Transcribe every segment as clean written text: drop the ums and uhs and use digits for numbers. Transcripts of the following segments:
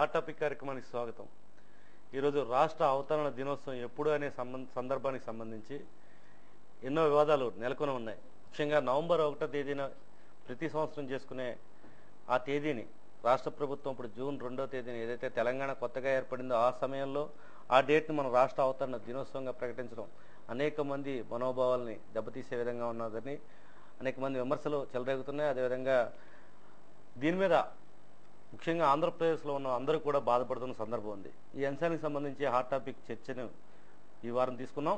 Hot topic కార్యక్రమానికి స్వాగతం. ఈరోజు రాష్ట్ర అవతరణ దినోత్సవం ఎప్పుడు అనే సందర్భానికి సంబంధించి ఎన్నో వివాదాలు నెలకొని ఉన్నాయి. ముఖ్యంగా నవంబర్ 1వ తేదీన ప్రతి సంవత్సరం చేసుకునే ఆ తేదీని రాష్ట్ర ప్రభుత్వం ఇప్పుడు జూన్ 2వ తేదీని ఏదైతే తెలంగాణ కొత్తగా ఏర్పడిందో ఆ సమయంలో ఆ డేట్ని మనం రాష్ట్ర అవతరణ దినోత్సవంగా ప్రకటించడం అనేక మంది మనోభావాల్ని దెబ్బతీసే విధంగా ఉన్నదని అనేక మంది విమర్శలు చెలరేగుతున్నాయి. అదేవిధంగా దీని మీద ముఖ్యంగా ఆంధ్రప్రదేశ్లో ఉన్న అందరూ కూడా బాధపడుతున్న సందర్భం ఉంది. ఈ అంశానికి సంబంధించి హాట్ టాపిక్ చర్చను ఈ వారం తీసుకున్నాం.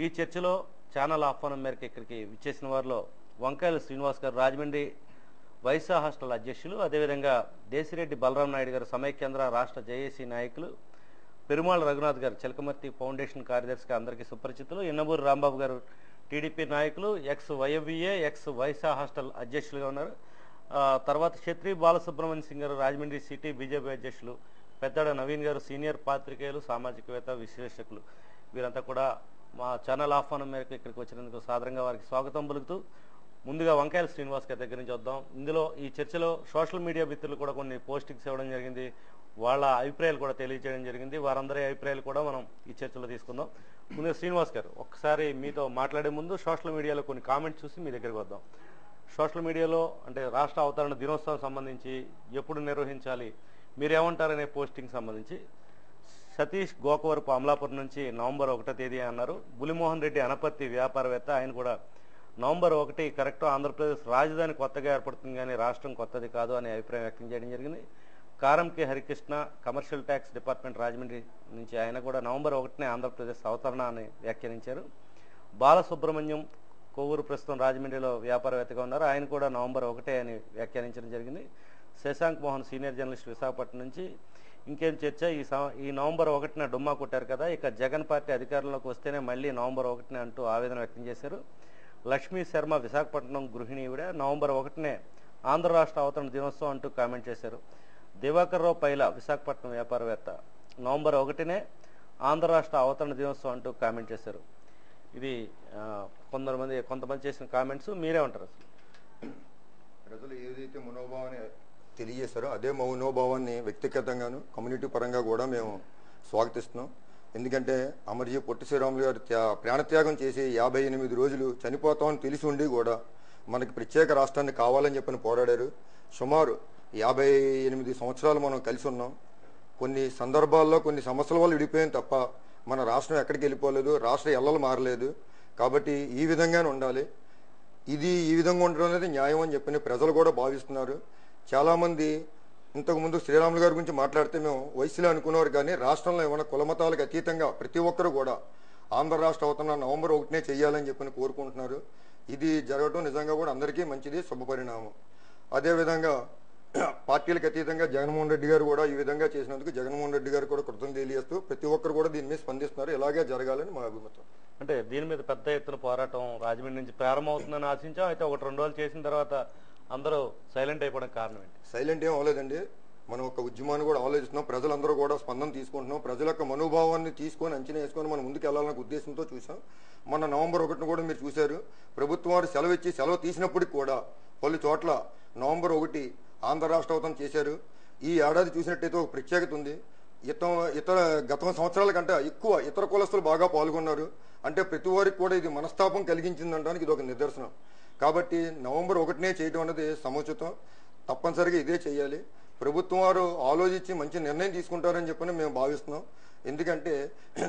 ఈ చర్చలో ఛానల్ ఆహ్వానం మేరకు ఇక్కడికి విచ్చేసిన వారిలో వంకాయల శ్రీనివాస్ గారు, రాజమండ్రి వైసా హాస్టల్ అధ్యక్షులు, అదేవిధంగా దేశిరెడ్డి బలరాం నాయుడు గారు, సమైక్యాంధ్ర రాష్ట్ర జేఏసీ నాయకులు, పెరుమాళ రఘునాథ్ గారు చలకమర్తి ఫౌండేషన్ కార్యదర్శిగా అందరికీ సుపరిచితులు, ఎన్నబూరి రాంబాబు గారు టీడీపీ నాయకులు, ఎక్స్ వైఎఫ్ఏ ఎక్స్ వైసా హాస్టల్ అధ్యక్షులుగా ఉన్నారు. తర్వాత క్షత్రి బాలసుబ్రహ్మణ్య సింగ్ గారు రాజమండ్రి సిటీ బీజేపీ అధ్యక్షులు, పెద్దాడ నవీన్ గారు సీనియర్ పాత్రికేయులు, సామాజికవేత్త, విశ్లేషకులు. వీరంతా కూడా మా ఛానల్ ఆహ్వానం మేరకు ఇక్కడికి వచ్చినందుకు సాదరంగా వారికి స్వాగతం పలుకుతూ ముందుగా వంకాయల శ్రీనివాస్ గారి దగ్గర నుంచి వద్దాం. ఇందులో ఈ చర్చలో సోషల్ మీడియా మిత్రులు కూడా కొన్ని పోస్టింగ్స్ ఇవ్వడం జరిగింది, వాళ్ళ అభిప్రాయాలు కూడా తెలియజేయడం జరిగింది. వారందరి అభిప్రాయాలు కూడా మనం ఈ చర్చలో తీసుకుందాం. ముందుగా శ్రీనివాస్ గారు, ఒక్కసారి మీతో మాట్లాడే ముందు సోషల్ మీడియాలో కొన్ని కామెంట్స్ చూసి మీ దగ్గరికి వద్దాం. సోషల్ మీడియాలో అంటే రాష్ట్ర అవతరణ దినోత్సవం సంబంధించి ఎప్పుడు నిర్వహించాలి, మీరేమంటారనే పోస్టింగ్ సంబంధించి సతీష్ గోకవరపు అమలాపురం నుంచి నవంబర్ 1వ తేదీ అన్నారు. బులిమోహన్ రెడ్డి అనపర్తి వ్యాపారవేత్త, ఆయన కూడా నవంబర్ 1 కరెక్ట్, ఆంధ్రప్రదేశ్ రాజధాని కొత్తగా ఏర్పడుతుంది కానీ రాష్ట్రం కొత్తది కాదు అనే అభిప్రాయం వ్యక్తం చేయడం జరిగింది. కారంకి Harikrishna commercial tax department Rajahmundry నుంచి, ఆయన కూడా నవంబర్ 1నే ఆంధ్రప్రదేశ్ అవతరణ అని వ్యాఖ్యానించారు. బాలసుబ్రహ్మణ్యం కొవ్వూరు ప్రస్తుతం రాజమండ్రిలో వ్యాపారవేత్తగా ఉన్నారు, ఆయన కూడా నవంబర్ 1 అని వ్యాఖ్యానించడం జరిగింది. శశాంక్ మోహన్ సీనియర్ జర్నలిస్ట్ విశాఖపట్నం నుంచి, ఇంకేం చర్చ, ఈ నవంబర్ 1న డుమ్మా కొట్టారు కదా, ఇక జగన్ పార్టీ అధికారంలోకి వస్తేనే మళ్ళీ నవంబర్ 1 అంటూ ఆవేదన వ్యక్తం చేశారు. లక్ష్మీ శర్మ విశాఖపట్నం గృహిణి కూడా నవంబర్ 1నే ఆంధ్ర రాష్ట్ర అవతరణ దినోత్సవం అంటూ కామెంట్ చేశారు. దివాకర్ రావు పైల విశాఖపట్నం వ్యాపారవేత్త నవంబర్ 1నే ఆంధ్ర రాష్ట్ర అవతరణ దినోత్సవం అంటూ కామెంట్ చేశారు. ఇది కొంతమంది చేసిన కామెంట్స్, మీరే ఉంటారు. ప్రజలు ఏదైతే మనోభావాన్ని తెలియజేశారో అదే మనోభావాన్ని వ్యక్తిగతంగాను కమ్యూనిటీ పరంగా కూడా మేము స్వాగతిస్తున్నాం. ఎందుకంటే అమర్జీ పొట్టి శ్రీరాములు గారు ప్రాణత్యాగం చేసి 58 రోజులు చనిపోతామని తెలిసి ఉండి కూడా మనకి ప్రత్యేక రాష్ట్రాన్ని కావాలని చెప్పని పోరాడారు. సుమారు 58 సంవత్సరాలు మనం కలిసి ఉన్నాం. కొన్ని సందర్భాల్లో కొన్ని సమస్యల వల్ల విడిపోయాం తప్ప మన రాష్ట్రం ఎక్కడికి వెళ్ళిపోలేదు, రాష్ట్ర ఎల్లలు మారలేదు. కాబట్టి ఈ విధంగానే ఉండాలి, ఇది ఈ విధంగా ఉండడం అనేది న్యాయం అని చెప్పని ప్రజలు కూడా భావిస్తున్నారు. చాలామంది ఇంతకుముందు శ్రీరాములు గారి గురించి మాట్లాడితే మేము వయసులో అనుకున్నారు, కానీ రాష్ట్రంలో ఏమైనా కులమతాలకు అతీతంగా ప్రతి ఒక్కరు కూడా ఆంధ్ర రాష్ట్ర అవతరణ నవంబర్ 1నే చేయాలని చెప్పని కోరుకుంటున్నారు. ఇది జరగడం నిజంగా కూడా అందరికీ మంచిది, శుభపరిణామం. అదేవిధంగా పార్టీలకు అతీతంగా జగన్మోహన్ రెడ్డి గారు కూడా ఈ విధంగా చేసినందుకు జగన్మోహన్ రెడ్డి గారు కూడా కృతజ్ఞతలు తెలియజేస్తూ ప్రతి ఒక్కరు కూడా దీని మీద స్పందిస్తున్నారు. ఇలాగే జరగాలని మా అభిమతం. అంటే దీని మీద పెద్ద ఎత్తున పోరాటం రాజమండ్రి నుంచి ప్రారంభమవుతుందని ఆశించాం. అయితే 1-2 రోజులు చేసిన తర్వాత అందరూ సైలెంట్ అయిపోవడం కారణం ఏంటి? సైలెంట్ ఏం అవ్వలేదండి, మనం ఒక ఉద్యమాన్ని కూడా ఆలోచిస్తున్నాం, ప్రజలందరూ కూడా స్పందన తీసుకుంటున్నాం. ప్రజల యొక్క మనోభావాన్ని తీసుకొని అంచనా వేసుకొని మనం ముందుకు వెళ్ళాలనే ఉద్దేశంతో చూసాం. మన నవంబర్ 1ను కూడా మీరు చూశారు, ప్రభుత్వం వారు సెలవు ఇచ్చి సెలవు తీసినప్పటికి కూడా పలు చోట్ల నవంబర్ 1 ఆంధ్ర రాష్ట్ర అవతరణ చేశారు. ఈ ఏడాది చూసినట్టయితే ఒక ప్రత్యేకత ఉంది. గత సంవత్సరాల కంటే ఎక్కువ ఇతర కులస్తులు బాగా పాల్గొన్నారు. అంటే ప్రతి వారికి కూడా ఇది మనస్తాపం కలిగించిందనడానికి ఇది ఒక నిదర్శనం. కాబట్టి నవంబర్ 1నే చేయడం అనేది సముచితం, తప్పనిసరిగా ఇదే చేయాలి. ప్రభుత్వం వారు ఆలోచించి మంచి నిర్ణయం తీసుకుంటారని చెప్పని మేము భావిస్తున్నాం. ఎందుకంటే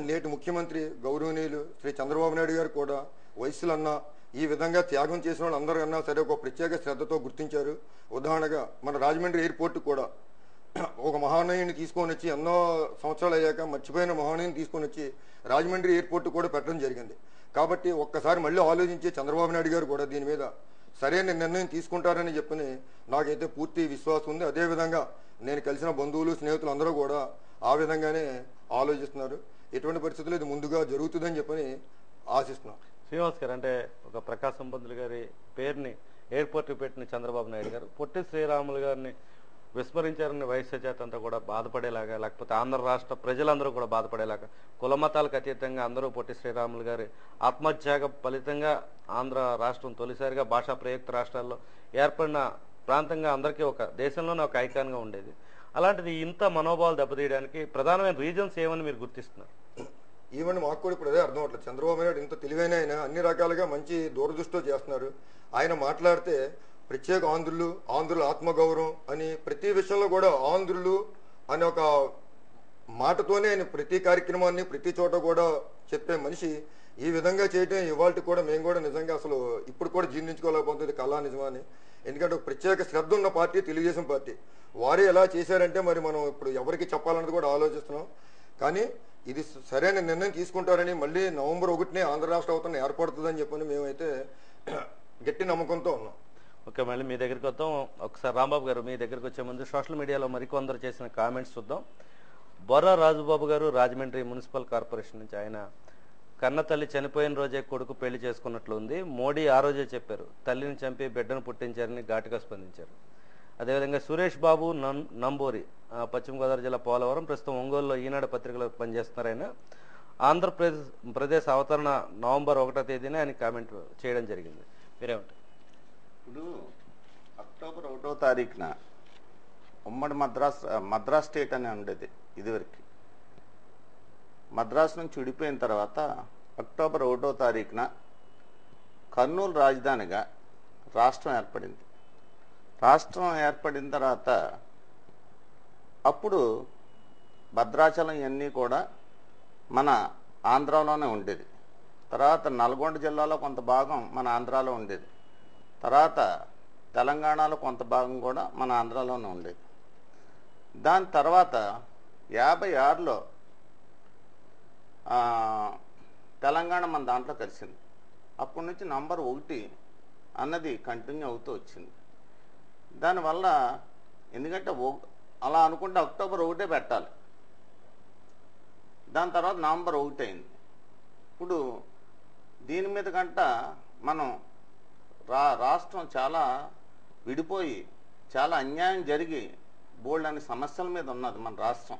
నేటి ముఖ్యమంత్రి గౌరవనీయులు శ్రీ చంద్రబాబు నాయుడు గారు కూడా వయసులన్నా ఈ విధంగా త్యాగం చేసిన వాళ్ళు అందరికన్నా సరే ఒక ప్రత్యేక శ్రద్ధతో గుర్తించారు. ఉదాహరణగా మన రాజమండ్రి ఎయిర్పోర్ట్ కూడా ఒక మహానీయుని తీసుకొని వచ్చి ఎన్నో సంవత్సరాలు అయ్యాక మర్చిపోయిన మహానీయుని తీసుకొని వచ్చి రాజమండ్రి ఎయిర్పోర్ట్ కూడా పెట్టడం జరిగింది. కాబట్టి ఒక్కసారి మళ్ళీ ఆలోచించి చంద్రబాబు నాయుడు గారు కూడా దీని మీద సరైన నిర్ణయం తీసుకుంటారని చెప్పని నాకైతే పూర్తి విశ్వాసం ఉంది. అదేవిధంగా నేను కలిసిన బంధువులు స్నేహితులు అందరూ కూడా ఆ విధంగానే ఆలోచిస్తున్నారు. ఎటువంటి పరిస్థితుల్లో ఇది ముందుగా జరుగుతుందని చెప్పని ఆశిస్తున్నాం. శ్రీనివాస్ గారు, అంటే ఒక ప్రకాశం పంతులు గారి పేరుని ఎయిర్పోర్ట్ పెట్టిన చంద్రబాబు నాయుడు గారు పొట్టి శ్రీరాములు గారిని విస్మరించారని వైఎస్ఆర్ చేత అంతా కూడా బాధపడేలాగా, లేకపోతే ఆంధ్ర రాష్ట్ర ప్రజలందరూ కూడా బాధపడేలాగా, కులమతాలకు అతీతంగా అందరూ పొట్టి శ్రీరాములు గారి ఆత్మత్యాగ ఫలితంగా ఆంధ్ర రాష్ట్రం తొలిసారిగా భాషా ప్రయుక్త రాష్ట్రాల్లో ఏర్పడిన ప్రాంతంగా అందరికీ ఒక దేశంలోనే ఒక ఐకాన్గా ఉండేది. అలాంటిది ఇంత మనోభావాలు దెబ్బతీయడానికి ప్రధానమైన రీజన్స్ ఏమని మీరు గుర్తిస్తున్నారు? ఈవెన్ మాకు కూడా ఇప్పుడు అదే అర్థం అవట్లేదు. చంద్రబాబు నాయుడు ఇంత తెలివైన ఆయన అన్ని రకాలుగా మంచి దూరదృష్టితో చేస్తున్నారు. ఆయన మాట్లాడితే ప్రత్యేక ఆంధ్రుల ఆత్మగౌరవం అని ప్రతి విషయంలో కూడా ఆంధ్రులు అనే ఒక మాటతోనే ఆయన ప్రతి కార్యక్రమాన్ని ప్రతి చోట కూడా చెప్పే మనిషి ఈ విధంగా చేయటం ఇవాళ కూడా మేము కూడా నిజంగా అసలు ఇప్పుడు కూడా జీర్ణించుకోలేకపోతుంది కళా నిజమా అని. ఎందుకంటే ఒక ప్రత్యేక శ్రద్ధ ఉన్న పార్టీ తెలుగుదేశం పార్టీ. వారే ఎలా చేశారంటే మరి మనం ఇప్పుడు ఎవరికి చెప్పాలన్నది కూడా ఆలోచిస్తున్నాం. కానీ ఇది సరైన నిర్ణయం తీసుకుంటారని మళ్ళీ నవంబర్ 1నే ఆంధ్ర రాష్ట్ర అవతరణ ఏర్పడుతుందని చెప్పని మేమైతే గట్టి నమ్మకంతో ఉన్నాం. ఓకే, మళ్ళీ మీ దగ్గరికి వద్దాం. ఒకసారి రాంబాబు గారు మీ దగ్గరికి వచ్చే ముందు సోషల్ మీడియాలో మరికొందరు చేసిన కామెంట్స్ చూద్దాం. బొర్రా రాజుబాబు గారు రాజమండ్రి మున్సిపల్ కార్పొరేషన్ నుంచి, ఆయన కన్న తల్లి చనిపోయిన రోజే కొడుకు పెళ్లి చేసుకున్నట్లు ఉంది. మోడీ ఆ రోజే చెప్పారు, తల్లిని చంపి బిడ్డను పుట్టించారని ఘాటుగా స్పందించారు. అదేవిధంగా సురేష్ బాబు నంబూరి, పశ్చిమ గోదావరి జిల్లా పోలవరం, ప్రస్తుతం ఒంగోలులో ఈనాడు పత్రికలో పనిచేస్తున్నారు. ఆయన ఆంధ్రప్రదేశ్ అవతరణ నవంబర్ 1వ తేదీనే ఆయన కామెంట్ చేయడం జరిగింది. మీరేమంటారు? ఇప్పుడు అక్టోబర్ 1వ తారీఖున ఉమ్మడి మద్రాస్ స్టేట్ అని ఉండేది ఇదివరకు. మద్రాసు నుంచి విడిపోయిన తర్వాత అక్టోబర్ 1వ తారీఖున కర్నూలు రాజధానిగా రాష్ట్రం ఏర్పడింది. రాష్ట్రం ఏర్పడిన తర్వాత అప్పుడు భద్రాచలం ఇవన్నీ కూడా మన ఆంధ్రాలోనే ఉండేది. తర్వాత నల్గొండ జిల్లాలో కొంత భాగం మన ఆంధ్రాలో ఉండేది. తర్వాత తెలంగాణలో కొంత భాగం కూడా మన ఆంధ్రాలోనే ఉండేది. దాని తర్వాత 56లో తెలంగాణ మన దాంట్లో కలిసింది. అప్పటి నుంచి నంబర్ 1 అన్నది కంటిన్యూ అవుతూ వచ్చింది. దానివల్ల ఎందుకంటే అలా అనుకుంటే అక్టోబర్ 1 పెట్టాలి. దాని తర్వాత నవంబర్ 1 అయింది. ఇప్పుడు దీని మీద కంట మనం రాష్ట్రం చాలా విడిపోయి చాలా అన్యాయం జరిగి బోల్డని సమస్యల మీద ఉన్నది మన రాష్ట్రం.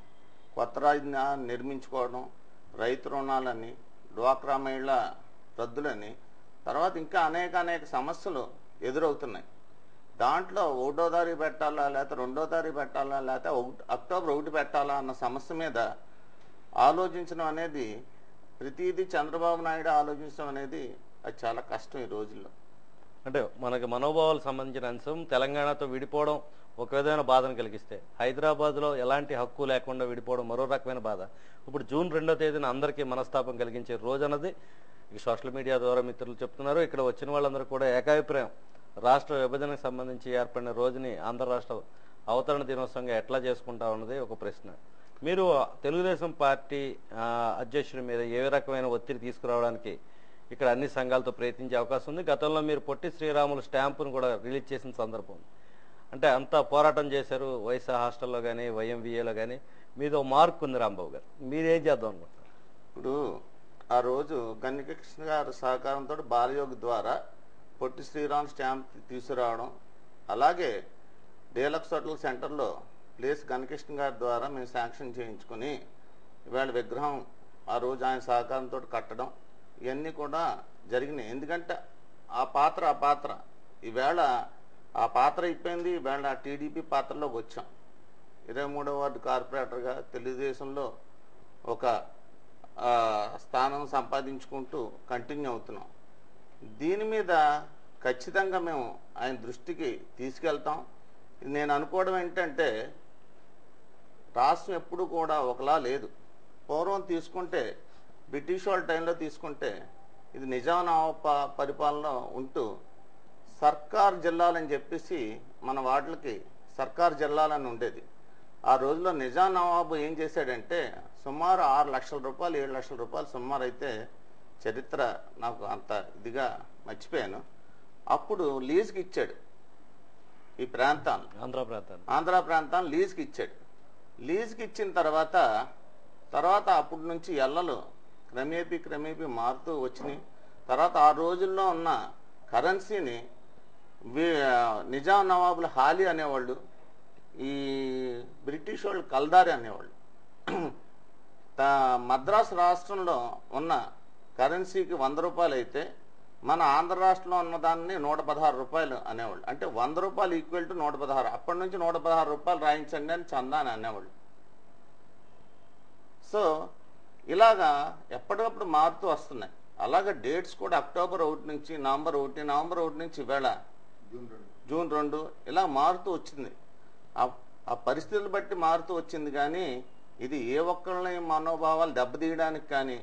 కొత్త రాజధాని నిర్మించుకోవడం, రైతు రుణాలని, డ్వాక్రా మహిళ రద్దులని, తర్వాత ఇంకా అనేక సమస్యలు ఎదురవుతున్నాయి. దాంట్లో 1వ తారీఖు పెట్టాలా లేకపోతే 2వ తారీఖు పెట్టాలా లేకపోతే అక్టోబర్ 1 పెట్టాలా అన్న సమస్య మీద ఆలోచించడం అనేది, ప్రతిదీ చంద్రబాబు నాయుడు ఆలోచించడం అనేది అది చాలా కష్టం ఈ రోజుల్లో. అంటే మనకి మనోభావాలకు సంబంధించిన అంశం, తెలంగాణతో విడిపోవడం ఒక విధమైన బాధను కలిగిస్తే, హైదరాబాద్లో ఎలాంటి హక్కు లేకుండా విడిపోవడం మరో రకమైన బాధ. ఇప్పుడు జూన్ 2వ తేదీన అందరికీ మనస్తాపం కలిగించే రోజు అన్నది ఈ సోషల్ మీడియా ద్వారా మిత్రులు చెప్తున్నారు. ఇక్కడ వచ్చిన వాళ్ళందరూ కూడా ఏకాభిప్రాయం, రాష్ట్ర విభజనకు సంబంధించి ఏర్పడిన రోజుని ఆంధ్ర రాష్ట్ర అవతరణ దినోత్సవంగా ఎట్లా చేసుకుంటా ఉన్నది ఒక ప్రశ్న. మీరు తెలుగుదేశం పార్టీ అధ్యక్షుడి మీద ఏ రకమైన ఒత్తిడి తీసుకురావడానికి ఇక్కడ అన్ని సంఘాలతో ప్రయత్నించే అవకాశం ఉంది? గతంలో మీరు పొట్టి శ్రీరాములు స్టాంపును కూడా రిలీజ్ చేసిన సందర్భం, అంటే అంత పోరాటం చేశారు. వైఎస్ఆర్ హాస్టల్లో కానీ వైఎంవిఏలో కానీ మీదో మార్క్ ఉంది. రాంబాబు గారు మీరేం చేద్దాం అనుకుంటున్నారు? ఇప్పుడు ఆ రోజు గన్నికృష్ణ గారి సహకారంతో బాలయోగి ద్వారా పొట్టి శ్రీరామ్ స్టాంప్ తీసుకురావడం, అలాగే డీలక్స్ హోటల్ సెంటర్లో ప్లేస్ గన్నికృష్ణ గారి ద్వారా మేము శాంక్షన్ చేయించుకొని ఇవాళ విగ్రహం ఆ రోజు ఆయన సహకారంతో కట్టడం, ఇవన్నీ కూడా జరిగినాయి. ఎందుకంటే ఆ పాత్ర ఈవేళ ఆ పాత్ర అయిపోయింది. ఈవేళ టీడీపీ పాత్రలోకి వచ్చాం. 23వ వార్డు కార్పొరేటర్గా తెలుగుదేశంలో ఒక స్థానం సంపాదించుకుంటూ కంటిన్యూ అవుతున్నాం. దీని మీద ఖచ్చితంగా మేము ఆయన దృష్టికి తీసుకెళ్తాం. నేను అనుకోవడం ఏంటంటే, రాష్ట్రం ఎప్పుడు కూడా ఒకలా లేదు. పూర్వం తీసుకుంటే బ్రిటిష్ వాళ్ళ టైంలో తీసుకుంటే ఇది నిజాం నవాబ్ పరిపాలన ఉంటూ సర్కార్ జిల్లాలని చెప్పేసి మన వాటికి సర్కార్ జిల్లాలని ఉండేది. ఆ రోజులో నిజాం నవాబు ఏం చేశాడంటే సుమారు 6 లక్షల రూపాయలు 7 లక్షల రూపాయలు సుమారు అయితే, చరిత్ర నాకు అంత ఇదిగా మర్చిపోయాను. అప్పుడు లీజుకి ఇచ్చాడు ఈ ప్రాంతాన్ని, ఆంధ్ర ప్రాంతాన్ని లీజుకి ఇచ్చాడు. లీజుకి ఇచ్చిన తర్వాత అప్పటి నుంచి ఎల్లలు క్రమేపీ మారుతూ వచ్చినాయి. తర్వాత ఆ రోజుల్లో ఉన్న కరెన్సీని నిజాం నవాబుల హాలీ అనేవాళ్ళు, ఈ బ్రిటిష్ వాళ్ళు కల్దారి అనేవాళ్ళు. మద్రాసు రాష్ట్రంలో ఉన్న కరెన్సీకి 100 రూపాయలు అయితే మన ఆంధ్ర రాష్ట్రంలో ఉన్నదాన్ని 116 రూపాయలు అనేవాళ్ళు. అంటే 100 రూపాయలు ఈక్వల్ టు 116. అప్పటి నుంచి 116 రూపాయలు రాయించండి అని చందా అని అనేవాళ్ళు. సో ఇలాగా ఎప్పటికప్పుడు మారుతూ వస్తున్నాయి. అలాగే డేట్స్ కూడా అక్టోబర్ 1 నుంచి నవంబర్ 1, నవంబర్ 1 నుంచి ఈవేళ జూన్ 2 ఇలా మారుతూ వచ్చింది. ఆ పరిస్థితులు బట్టి మారుతూ వచ్చింది. కానీ ఇది ఏ ఒక్కరిని మనోభావాలు దెబ్బతీయడానికి కానీ,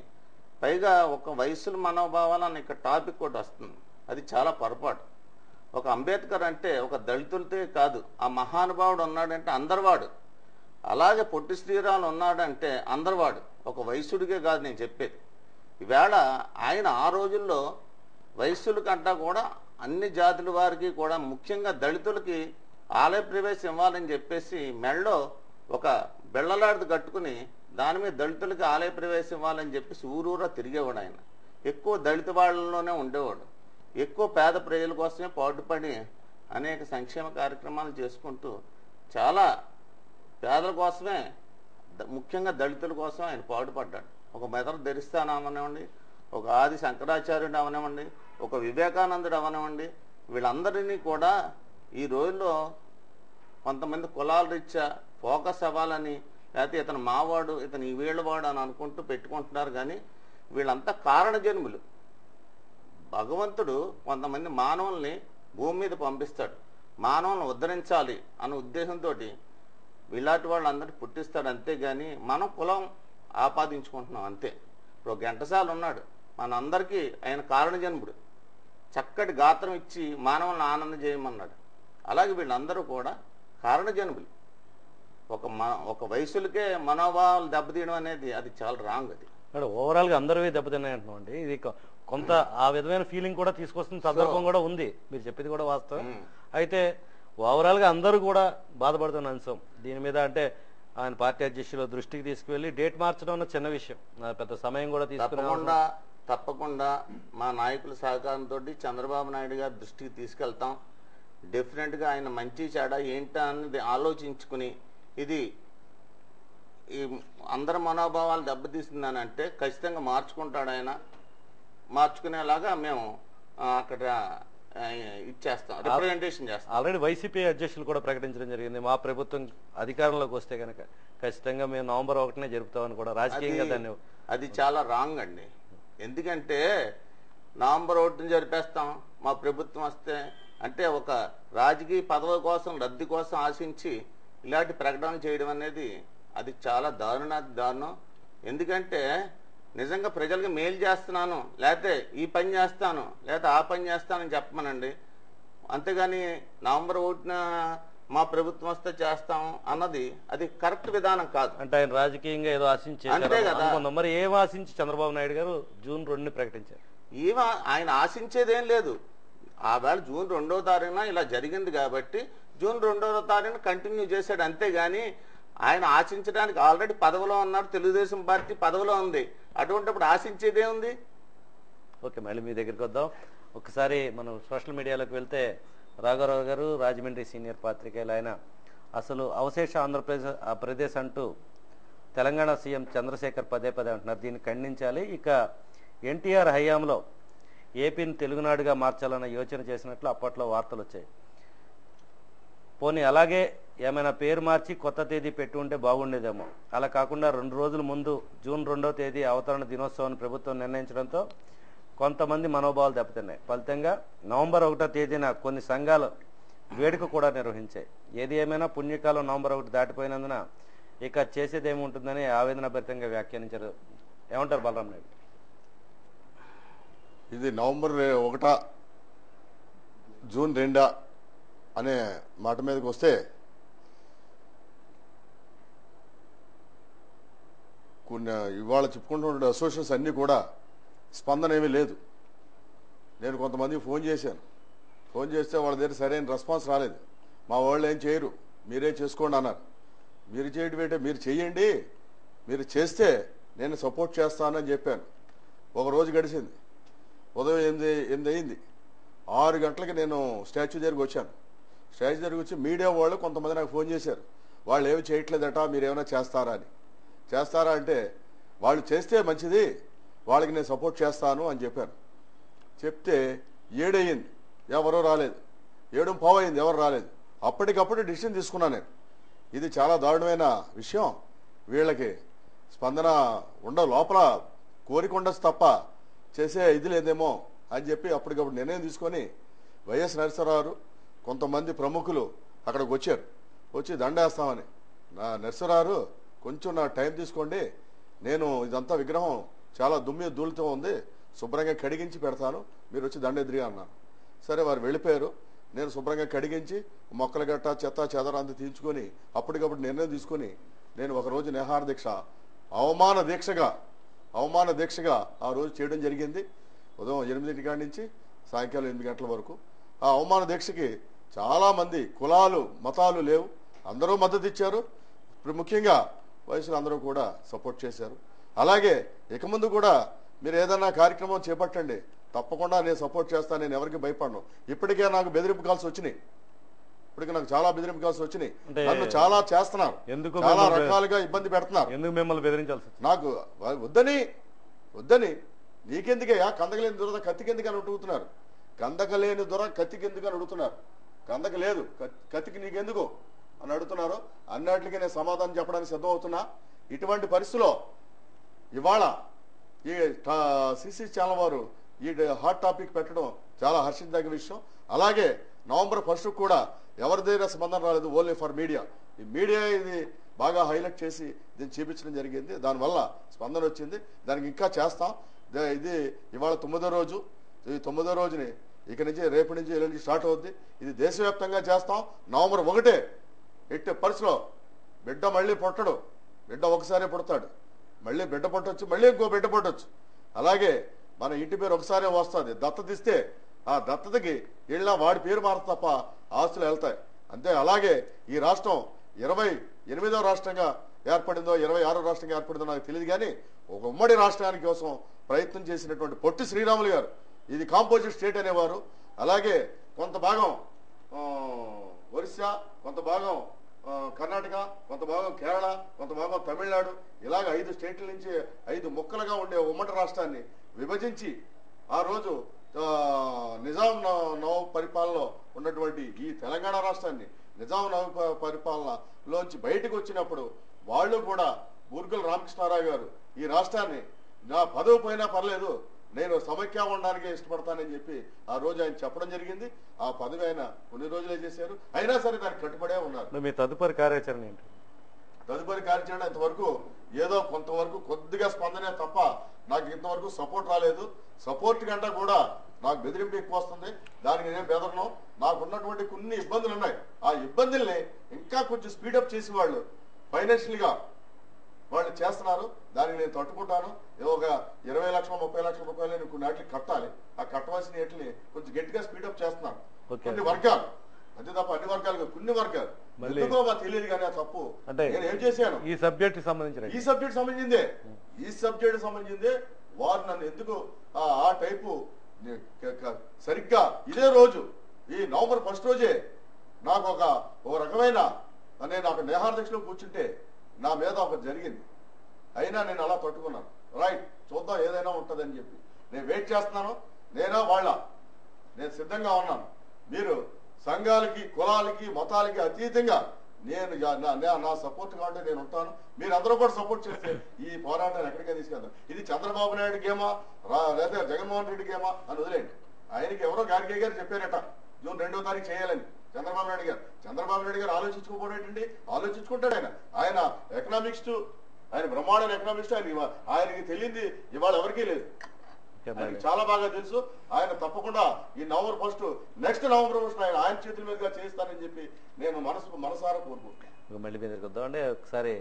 పైగా ఒక వయసుల మనోభావాలు అని ఇక్కడ టాపిక్ కూడా వస్తుంది. అది చాలా పొరపాటు. ఒక అంబేద్కర్ అంటే ఒక దళితులతో కాదు, ఆ మహానుభావుడు ఉన్నాడంటే అందరివాడు. అలాగే పొట్టి శ్రీరాములు ఉన్నాడంటే అందరివాడు, ఒక వయసుడికే కాదు నేను చెప్పేది. ఈవేళ ఆయన ఆ రోజుల్లో వయస్సుల కంటా కూడా అన్ని జాతుల వారికి కూడా, ముఖ్యంగా దళితులకి ఆలయ ప్రవేశం ఇవ్వాలని చెప్పేసి మెడలో ఒక బెళ్ళలాడిది కట్టుకుని దాని మీద దళితులకి ఆలయ ప్రవేశం ఇవ్వాలని చెప్పేసి ఊరూరా తిరిగేవాడు. ఆయన ఎక్కువ దళిత వాళ్ళలోనే ఉండేవాడు. ఎక్కువ పేద ప్రజల కోసమే పాటుపడి అనేక సంక్షేమ కార్యక్రమాలు చేసుకుంటూ చాలా పేదల కోసమే, ముఖ్యంగా దళితుల కోసం ఆయన పాటుపడ్డాడు. ఒక మెదడు ధరిస్తాను అవనివ్వండి, ఒక ఆది శంకరాచార్యుడు అవనివ్వండి, ఒక వివేకానందుడు అవనివ్వండి, వీళ్ళందరినీ కూడా ఈ రోజుల్లో కొంతమంది కులాల రీత్యా ఫోకస్ అవ్వాలని, లేకపోతే ఇతను మావాడు, ఇతను ఈ వీళ్ళవాడు అని అనుకుంటూ పెట్టుకుంటున్నారు. కానీ వీళ్ళంతా కారణజన్ములు. భగవంతుడు కొంతమంది మానవుల్ని భూమి మీద పంపిస్తాడు, మానవులను ఉద్ధరించాలి అన్న ఉద్దేశంతో ఇలాంటి వాళ్ళందరినీ పుట్టిస్తాడు. అంతేగాని మనం కులం ఆపాదించుకుంటున్నాం అంతే. ఇప్పుడు ఘంటసాల ఉన్నాడు, మనందరికీ ఆయన కారణజన్ముడు. చక్కటి గాత్రం ఇచ్చి మానవులను ఆనందం చేయమన్నాడు. అలాగే వీళ్ళందరూ కూడా కారణజన్ములు. ఒక వయసులకే మనోభావాలు దెబ్బతీయడం అనేది అది చాలా రాంగ్. అది ఓవరాల్గా అందరివి దెబ్బతిన్నాయి అంటున్నాం అండి. ఇది కొంత ఆ విధమైన ఫీలింగ్ కూడా తీసుకొస్తున్న సందర్భం కూడా ఉంది. మీరు చెప్పేది కూడా వాస్తవం. అయితే ఓవరాల్గా అందరూ కూడా బాధపడుతున్న అంశం దీని మీద. అంటే ఆయన పార్టీ అధ్యక్షుల దృష్టికి తీసుకువెళ్ళి డేట్ మార్చడం అన్న చిన్న విషయం, పెద్ద సమయం కూడా తీసుకుని తప్పకుండా మా నాయకుల సహకారంతో చంద్రబాబు నాయుడు గారి దృష్టికి తీసుకెళ్తాం. డెఫినెట్గా ఆయన మంచి చెడ ఏంటా అనేది ఆలోచించుకుని, ఇది ఈ అందరి మనోభావాలు దెబ్బతీసిందని అంటే ఖచ్చితంగా మార్చుకుంటాడు ఆయన. మార్చుకునేలాగా మేము అక్కడ ఇచ్చేస్తాం, రిప్రజెంటేషన్ చేస్తాం. ఆల్రెడీ వైసీపీ అధ్యక్షులు కూడా ప్రకటించడం జరిగింది, మా ప్రభుత్వం అధికారంలోకి వస్తే కనుక ఖచ్చితంగా మేము నవంబర్ 1నే జరుపుతామని కూడా. రాజకీయంగా దాన్ని అది చాలా రాంగ్ అండి. ఎందుకంటే నవంబర్ 1ని జరిపేస్తాం మా ప్రభుత్వం వస్తే అంటే, ఒక రాజకీయ పదవి కోసం, లబ్ధి కోసం ఆశించి ఇలాంటి ప్రకటనలు చేయడం అనేది అది చాలా దారుణం. ఎందుకంటే నిజంగా ప్రజలకు మేలు చేస్తున్నాను, లేకపోతే ఈ పని చేస్తాను, లేకపోతే ఆ పని చేస్తానని చెప్పమనండి. అంతేగాని నవంబర్ 1న మా ప్రభుత్వం వస్తే చేస్తాం అన్నది అది కరెక్ట్ విధానం కాదు. అంటే ఆయన రాజకీయంగా ఏదో ఆశించి అంతే కదా. మరి ఏం ఆశించి చంద్రబాబు నాయుడు గారు జూన్ 2ని ప్రకటించారు? ఆయన ఆశించేదేం లేదు. ఆ వేళ జూన్ 2వ తారీఖున ఇలా జరిగింది కాబట్టి జూన్ 2వ తారీఖున కంటిన్యూ చేశాడు. అంతేగాని ఆయన ఆశించడానికి ఆల్రెడీ పదవిలో ఉన్నారు, తెలుగుదేశం పార్టీ పదవిలో ఉంది. అటువంటిప్పుడు ఆశించేదే ఉంది. ఓకే, మళ్ళీ మీ దగ్గరికి వద్దాం. ఒకసారి మనం సోషల్ మీడియాలోకి వెళ్తే రాఘవరావు గారు రాజమండ్రి సీనియర్ పాత్రికేయులు, ఆయన అసలు అవశేష ఆంధ్రప్రదేశ్ అంటూ తెలంగాణ సీఎం చంద్రశేఖర్ పదే అంటున్నారు. దీన్ని ఖండించాలి. ఇక ఎన్టీఆర్ హయాంలో ఏపీని తెలుగునాడుగా మార్చాలన్న యోచన చేసినట్లు అప్పట్లో వార్తలు వచ్చాయి. పోనీ అలాగే ఏమైనా పేరు మార్చి కొత్త తేదీ పెట్టి ఉంటే బాగుండేదేమో. అలా కాకుండా 2 రోజుల ముందు జూన్ 2వ తేదీ అవతరణ దినోత్సవాన్ని ప్రభుత్వం నిర్ణయించడంతో కొంతమంది మనోభావాలు దెబ్బతిన్నాయి. ఫలితంగా నవంబర్ 1వ తేదీన కొన్ని సంఘాలు వేడుక కూడా నిర్వహించాయి. ఏది ఏమైనా పుణ్యకాలం నవంబర్ 1 దాటిపోయినందున ఇక చేసేదేముంటుందని ఆవేదనభరితంగా వ్యాఖ్యానించారు. ఏమంటారు బలరాం నాయుడు? ఇది నవంబర్ 1 జూన్ 2 అనే మాట మీదకి వస్తే కొన్ని ఇవాళ చెప్పుకుంటున్న అసోసియేషన్స్ అన్నీ కూడా స్పందన ఏమీ లేదు. నేను కొంతమందికి ఫోన్ చేశాను. ఫోన్ చేస్తే వాళ్ళ దగ్గర సరైన రెస్పాన్స్ రాలేదు. మా వాళ్ళు ఏం చేయరు, మీరే చేసుకోండి అన్నారు. మీరు చేయడం ఏంటంటే మీరు చెయ్యండి, మీరు చేస్తే నేను సపోర్ట్ చేస్తానని చెప్పాను. ఒక రోజు గడిచింది. ఉదయం 8 అయింది. 6 గంటలకి నేను స్టాచ్యూ దగ్గరికి వచ్చాను. స్టాచ్యూ దగ్గరికి వచ్చి మీడియా వాళ్ళు కొంతమంది నాకు ఫోన్ చేశారు. వాళ్ళు ఏమి చేయట్లేదట, మీరు ఏమైనా చేస్తారా అని. చేస్తారా అంటే వాళ్ళు చేస్తే మంచిది, వాళ్ళకి నేను సపోర్ట్ చేస్తాను అని చెప్పాను. చెప్తే 7 అయ్యింది, ఎవరూ రాలేదు. 7:15 అయింది, ఎవరు రాలేదు. అప్పటికప్పుడు డిసిషన్ తీసుకున్నాను నేను. ఇది చాలా దారుణమైన విషయం. వీళ్ళకి స్పందన లోపల కోరిక ఉండొచ్చు తప్ప చేసే ఇది లేదేమో అని చెప్పి అప్పటికప్పుడు నిర్ణయం తీసుకొని వైఎస్ నరసింహారావు కొంతమంది ప్రముఖులు అక్కడికి వచ్చారు. వచ్చి దండేస్తామని. నా నరసింహారావు కొంచెం నా టైం తీసుకోండి, నేను ఇదంతా విగ్రహం చాలా ధూళితో ఉంది, శుభ్రంగా కడిగించి పెడతాను, మీరు వచ్చి దండెదిరిగా అన్నాను. సరే, వారు వెళ్ళిపోయారు. నేను శుభ్రంగా కడిగించి మొక్కల గట్ట చెత్త చెదరంతా తీర్చుకొని అప్పటికప్పుడు నిర్ణయం తీసుకొని నేను ఒకరోజు నిహార దీక్ష అవమాన దీక్షగా ఆ రోజు చేయడం జరిగింది. ఉదయం 8 గంటల నుంచి సాయంకాలం 8 గంటల వరకు. ఆ అవమాన దీక్షకి చాలామంది కులాలు మతాలు లేవు, అందరూ మద్దతు ఇచ్చారు. ఇప్పుడు ముఖ్యంగా వయసులు అందరూ కూడా సపోర్ట్ చేశారు. అలాగే ఇక ముందు కూడా మీరు ఏదైనా కార్యక్రమం చేపట్టండి, తప్పకుండా నేను సపోర్ట్ చేస్తాను, నేను ఎవరికి భయపడను. ఇప్పటికే నాకు బెదిరింపు కాల్స్ వచ్చినాయి, నాకు చాలా బెదిరింపు కాల్స్ వచ్చినాయి. నన్ను చాలా చేస్తున్నారు, చాలా రకాలుగా ఇబ్బంది పెడుతున్నారు. ఎందుకు మిమ్మల్ని బెదిరించాల్సి? నాకు వద్దని నీకెందుకయ్యా, కందకలేని దొర కత్తికెందుకు అని అడుగుతున్నారు. కందకలేని దొర కత్తికెందుకు అని అడుగుతున్నారు. కందక లేదు, కత్తికి నీకెందుకు అని అడుగుతున్నారు. అన్నిటికీ నేను సమాధానం చెప్పడానికి సిద్ధం అవుతున్నా. ఇటువంటి పరిస్థితిలో ఇవాళ ఈ సిసి ఛానల్ వారు ఈ హాట్ టాపిక్ పెట్టడం చాలా హర్షించదగ్గ విషయం. అలాగే నవంబర్ 1 కూడా ఎవరి దగ్గర స్పందన రాలేదు, ఓన్లీ ఫర్ మీడియా. ఈ మీడియా ఇది బాగా హైలైట్ చేసి దీన్ని చూపించడం జరిగింది. దానివల్ల స్పందన వచ్చింది. దానికి ఇంకా చేస్తాం. ఇది ఇవాళ 9వ రోజు. ఈ 9వ రోజుని ఇక నుంచి రేపటి నుంచి ఎల్లుండి స్టార్ట్ అవుద్ది. ఇది దేశవ్యాప్తంగా చేస్తాం. నవంబర్ 1 ఎట్టి పరిస్థితిలో బిడ్డ మళ్ళీ పుట్టడు. బిడ్డ ఒకసారి పుడతాడు, మళ్ళీ బిడ్డ పుట్టొచ్చు, మళ్ళీ ఇంకో బిడ్డ పుట్టొచ్చు. అలాగే మన ఇంటి పేరు ఒకసారి వస్తుంది. దత్తత ఇస్తే ఆ దత్తతకి వెళ్ళినా వాడి పేరు మారుతుంది తప్ప ఆస్తులు వెళ్తాయి అంతే. అలాగే ఈ రాష్ట్రం 28వ రాష్ట్రంగా ఏర్పడిందో 26వ రాష్ట్రంగా ఏర్పడిందో నాకు తెలియదు, కానీ ఒక ఉమ్మడి రాష్ట్రానికి కోసం ప్రయత్నం చేసినటువంటి పొట్టి శ్రీరాములు గారు ఇది కాంపోజిట్ స్టేట్ అనేవారు. అలాగే కొంత భాగం ఒరిస్సా, కొంత భాగం కర్ణాటక, కొంత భాగం కేరళ, కొంత భాగం తమిళనాడు, ఇలాగ 5 స్టేట్ల నుంచి 5 ముక్కలుగా ఉండే ఉమ్మడి రాష్ట్రాన్ని విభజించి ఆ రోజు నిజాం నవాబ్ పరిపాలనలో ఉన్నటువంటి ఈ తెలంగాణ రాష్ట్రాన్ని నిజాం నవాబ్ పరిపాలనలోంచి బయటకు వచ్చినప్పుడు వాళ్ళు కూడా బూర్గుల రామకృష్ణారావు గారు ఈ రాష్ట్రాన్ని నా పదవి పోయినా పర్లేదు, నేను సమైక్యంగా ఉండడానికి ఇష్టపడతానని చెప్పి ఆ రోజు ఆయన చెప్పడం జరిగింది. ఆ పదవి ఆయన కొన్ని రోజులే చేశారు, అయినా సరే దానికి కట్టుబడే ఉన్నారు. మీ తదుపరి కార్యాచరణ ఏంటి? తదుపరి కార్యాచరణ ఇంతవరకు ఏదో కొంతవరకు కొద్దిగా స్పందనే తప్ప నాకు ఇంతవరకు సపోర్ట్ రాలేదు. సపోర్ట్ కంటే కూడా నాకు బెదిరింపు ఎక్కువ వస్తుంది. దానికి నేను బెదరను. నాకు ఉన్నటువంటి కొన్ని ఇబ్బందులు ఉన్నాయి. ఆ ఇబ్బందుల్ని ఇంకా కొంచెం స్పీడప్ చేసి వాళ్ళు ఫైనాన్షియల్ గా వాళ్ళు చేస్తున్నారు. దానికి నేను తట్టుకుంటాను. ఒక 20 లక్షలు 30 లక్షల రూపాయలు నేను కొన్ని వాటికి కట్టాలి. ఆ కట్టవలసిన వాటిని కొంచెం గట్టిగా స్పీడప్ చేస్తున్నాను. కొన్ని వర్గాలు అంతే తప్ప అన్ని వర్గాలు, కొన్ని వర్గాలు ఎందుకో మాకు తెలియదు. కానీ ఆ తప్పు నేను ఏం చేశాను ఈ సబ్జెక్ట్ సంబంధించిందే వారు నన్ను ఎందుకు ఆ టైపు సరిగ్గా ఇదే రోజు ఈ నవంబర్ 1 రోజే నాకు ఒక రకమైన నేను ఒక నిహార దీక్షలో కూర్చుంటే నా మీద ఒకటి జరిగింది. అయినా నేను అలా తట్టుకున్నాను. రైట్, చూద్దాం ఏదైనా ఉంటుందని చెప్పి నేను వెయిట్ చేస్తున్నాను. నేను సిద్ధంగా ఉన్నాను. మీరు సంఘాలకి, కులాలకి, మతాలకి అతీతంగా నేను నా సపోర్ట్ కావాలంటే నేను ఉంటాను. మీరు అందరూ కూడా సపోర్ట్ చేస్తే ఈ పోరాటాన్ని ఎక్కడికే తీసుకెళ్తాను. ఇది చంద్రబాబు నాయుడు గేమా లేదా జగన్మోహన్ రెడ్డి గేమా అని వదిలేండి. ఆయనకి ఎవరో గార్గే గారు చెప్పారట జూన్ 2వ తారీఖు చేయాలని. చంద్రబాబు నాయుడు గారు ఆలోచించుకోపోయేటండి, ఆలోచించుకుంటాడు. ఆయన ఎకనామిక్స్, ఆయన బ్రహ్మాండ ఎకనామిక్స్. ఆయనకి తెలియంది ఇవాళ ఎవరికీ లేదు. ఆయనకి చాలా బాగా తెలుసు. ఆయన తప్పకుండా ఈ నవంబర్ 1 నెక్స్ట్ నవంబర్ 1 ఆయన చేతుల మీదుగా చేస్తానని చెప్పి నేను మనసారా కోరుకుంటున్నాను. మళ్ళీ మీ దగ్గరికి వద్దాం. అంటే ఒకసారి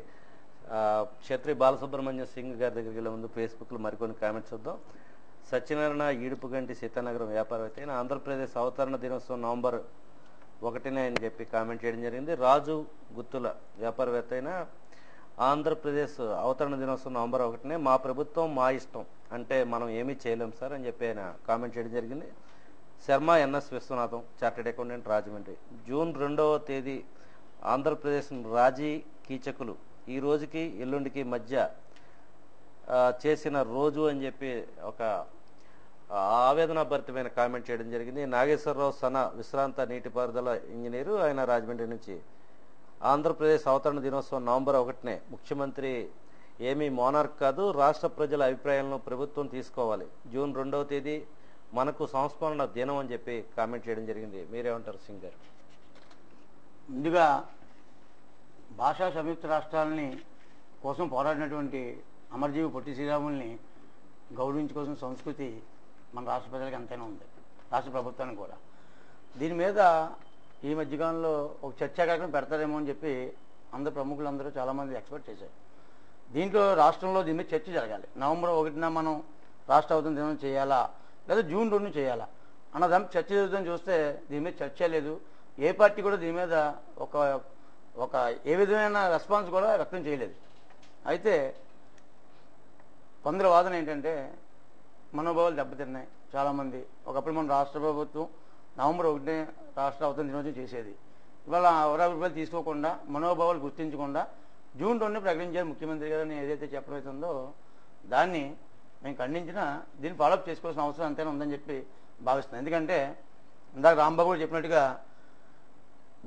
క్షత్రి బాలసుబ్రహ్మణ్యం సింగ్ గారి దగ్గరికి వెళ్ళే ముందు ఫేస్బుక్లో మరికొన్ని కామెంట్స్ వద్దాం. సత్యనారాయణ ఈడుపుగంటి సీతానగరం వ్యాపారవేత్త అయిన ఆంధ్రప్రదేశ్ అవతరణ దినోత్సవం నవంబర్ 1 అని చెప్పి కామెంట్ చేయడం జరిగింది. రాజు గుత్తుల వ్యాపారవేత్త అయిన ఆంధ్రప్రదేశ్ అవతరణ దినోత్సవం నవంబర్ 1 మా ప్రభుత్వం మా ఇష్టం అంటే మనం ఏమీ చేయలేం సార్ అని చెప్పి ఆయన కామెంట్ చేయడం జరిగింది. Sharma NS Viswanatham chartered accountant Rajahmundry. June 2వ తేదీ ఆంధ్రప్రదేశ్ రాజీ కీచకులు ఈ రోజుకి ఎల్లుండికి మధ్య చేసిన రోజు అని చెప్పి ఒక ఆవేదనాభరితమైన కామెంట్ చేయడం జరిగింది. నాగేశ్వరరావు సన విశ్రాంత నీటిపారుదల ఇంజనీరు, ఆయన రాజమండ్రి నుంచి. ఆంధ్రప్రదేశ్ అవతరణ దినోత్సవం నవంబర్ 1నే. ముఖ్యమంత్రి ఏమీ మోనార్క్ కాదు, రాష్ట్ర ప్రజల అభిప్రాయాలను ప్రభుత్వం తీసుకోవాలి. జూన్ 2వ తేదీ మనకు సంస్మరణ దినం అని చెప్పి కామెంట్ చేయడం జరిగింది. మీరేమంటారు సింగ్ గారు? ముందుగా భాషా సంయుక్త రాష్ట్రాలని కోసం పోరాడినటువంటి అమరజీవి పొట్టి శ్రీరాముల్ని గౌరవించుకోవాల్సిన సంస్కృతి మన రాష్ట్ర ప్రజలకు ఎంతైనా ఉంది, రాష్ట్ర ప్రభుత్వానికి కూడా. దీని మీద ఈ మధ్యకాలంలో ఒక చర్చా కార్యక్రమం పెడతారేమో అని చెప్పి అందరు ప్రముఖులందరూ చాలామంది ఎక్స్పెక్ట్ చేశారు. దీంట్లో రాష్ట్రంలో దీని మీద చర్చ జరగాలి. నవంబర్ 1న మనం రాష్ట్ర అవతరణ దినం చేయాలా లేదా జూన్ 2న చేయాలా అన్నదాన్ని చర్చ జరుగుతుందని చూస్తే దీని మీద చర్చ లేదు. ఏ పార్టీ కూడా దీని మీద ఒక ఏ విధమైన రెస్పాన్స్ కూడా వ్యక్తం చేయలేదు. అయితే కొందరు వాదన ఏంటంటే మనోభావాలు దెబ్బతిన్నాయి చాలామంది. ఒకప్పుడు మన రాష్ట్ర ప్రభుత్వం నవంబర్ 1నే రాష్ట్ర అవతరణ దినోత్సవం చేసేది. ఇవాళ అవరాభిప్రాయాలు తీసుకోకుండా, మనోభావాలు గుర్తించకుండా జూన్ 2ని ప్రకటించారు ముఖ్యమంత్రి గారు ఏదైతే చెప్పబోతుందో దాన్ని మేము ఖండించినా దీన్ని ఫాలోఅప్ చేసుకోవాల్సిన అవసరం అంతైనా ఉందని చెప్పి భావిస్తున్నాం. ఎందుకంటే ఇందాక రాంబాబు కూడా చెప్పినట్టుగా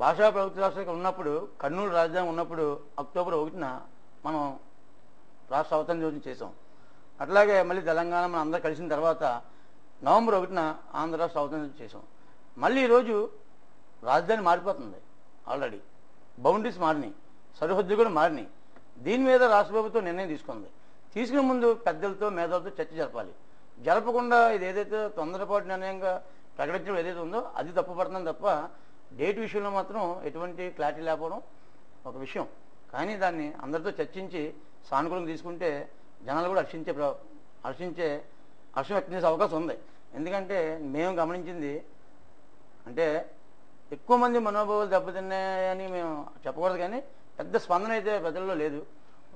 భాషా ప్రభుత్వ రాష్ట్రాలు ఉన్నప్పుడు, కర్నూలు రాజధాని ఉన్నప్పుడు అక్టోబర్ 1న మనం రాష్ట్ర అవతరణ దినోత్సవం చేసాం. అట్లాగే మళ్ళీ తెలంగాణ మనం అందరూ కలిసిన తర్వాత నవంబర్ 1న ఆంధ్ర రాష్ట్ర అవతరణ దినోత్సవం చేసాం. మళ్ళీ ఈరోజు రాజధాని మారిపోతుంది, ఆల్రెడీ బౌండరీస్ మారినాయి, సరిహద్దులు కూడా మారినాయి. దీని మీద రాష్ట్ర ప్రభుత్వం నిర్ణయం తీసుకుంది. తీసుకునే ముందు పెద్దలతో మేధావులతో చర్చ జరపాలి. జరపకుండా ఇది ఏదైతే తొందరపాటు నిర్ణయంగా ప్రకటించడం ఏదైతే ఉందో అది తప్పుపడుతుంది తప్ప డేట్ విషయంలో మాత్రం ఎటువంటి క్లారిటీ లేకపోవడం ఒక విషయం. కానీ దాన్ని అందరితో చర్చించి సానుకూలంగా తీసుకుంటే జనాలు కూడా హర్షం వ్యక్తం చేసే అవకాశం ఉంది. ఎందుకంటే మేము గమనించింది అంటే ఎక్కువ మంది మనోభావాలు దెబ్బతిన్నాయని మేము చెప్పకూడదు, కానీ పెద్ద స్పందన అయితే ప్రజల్లో లేదు.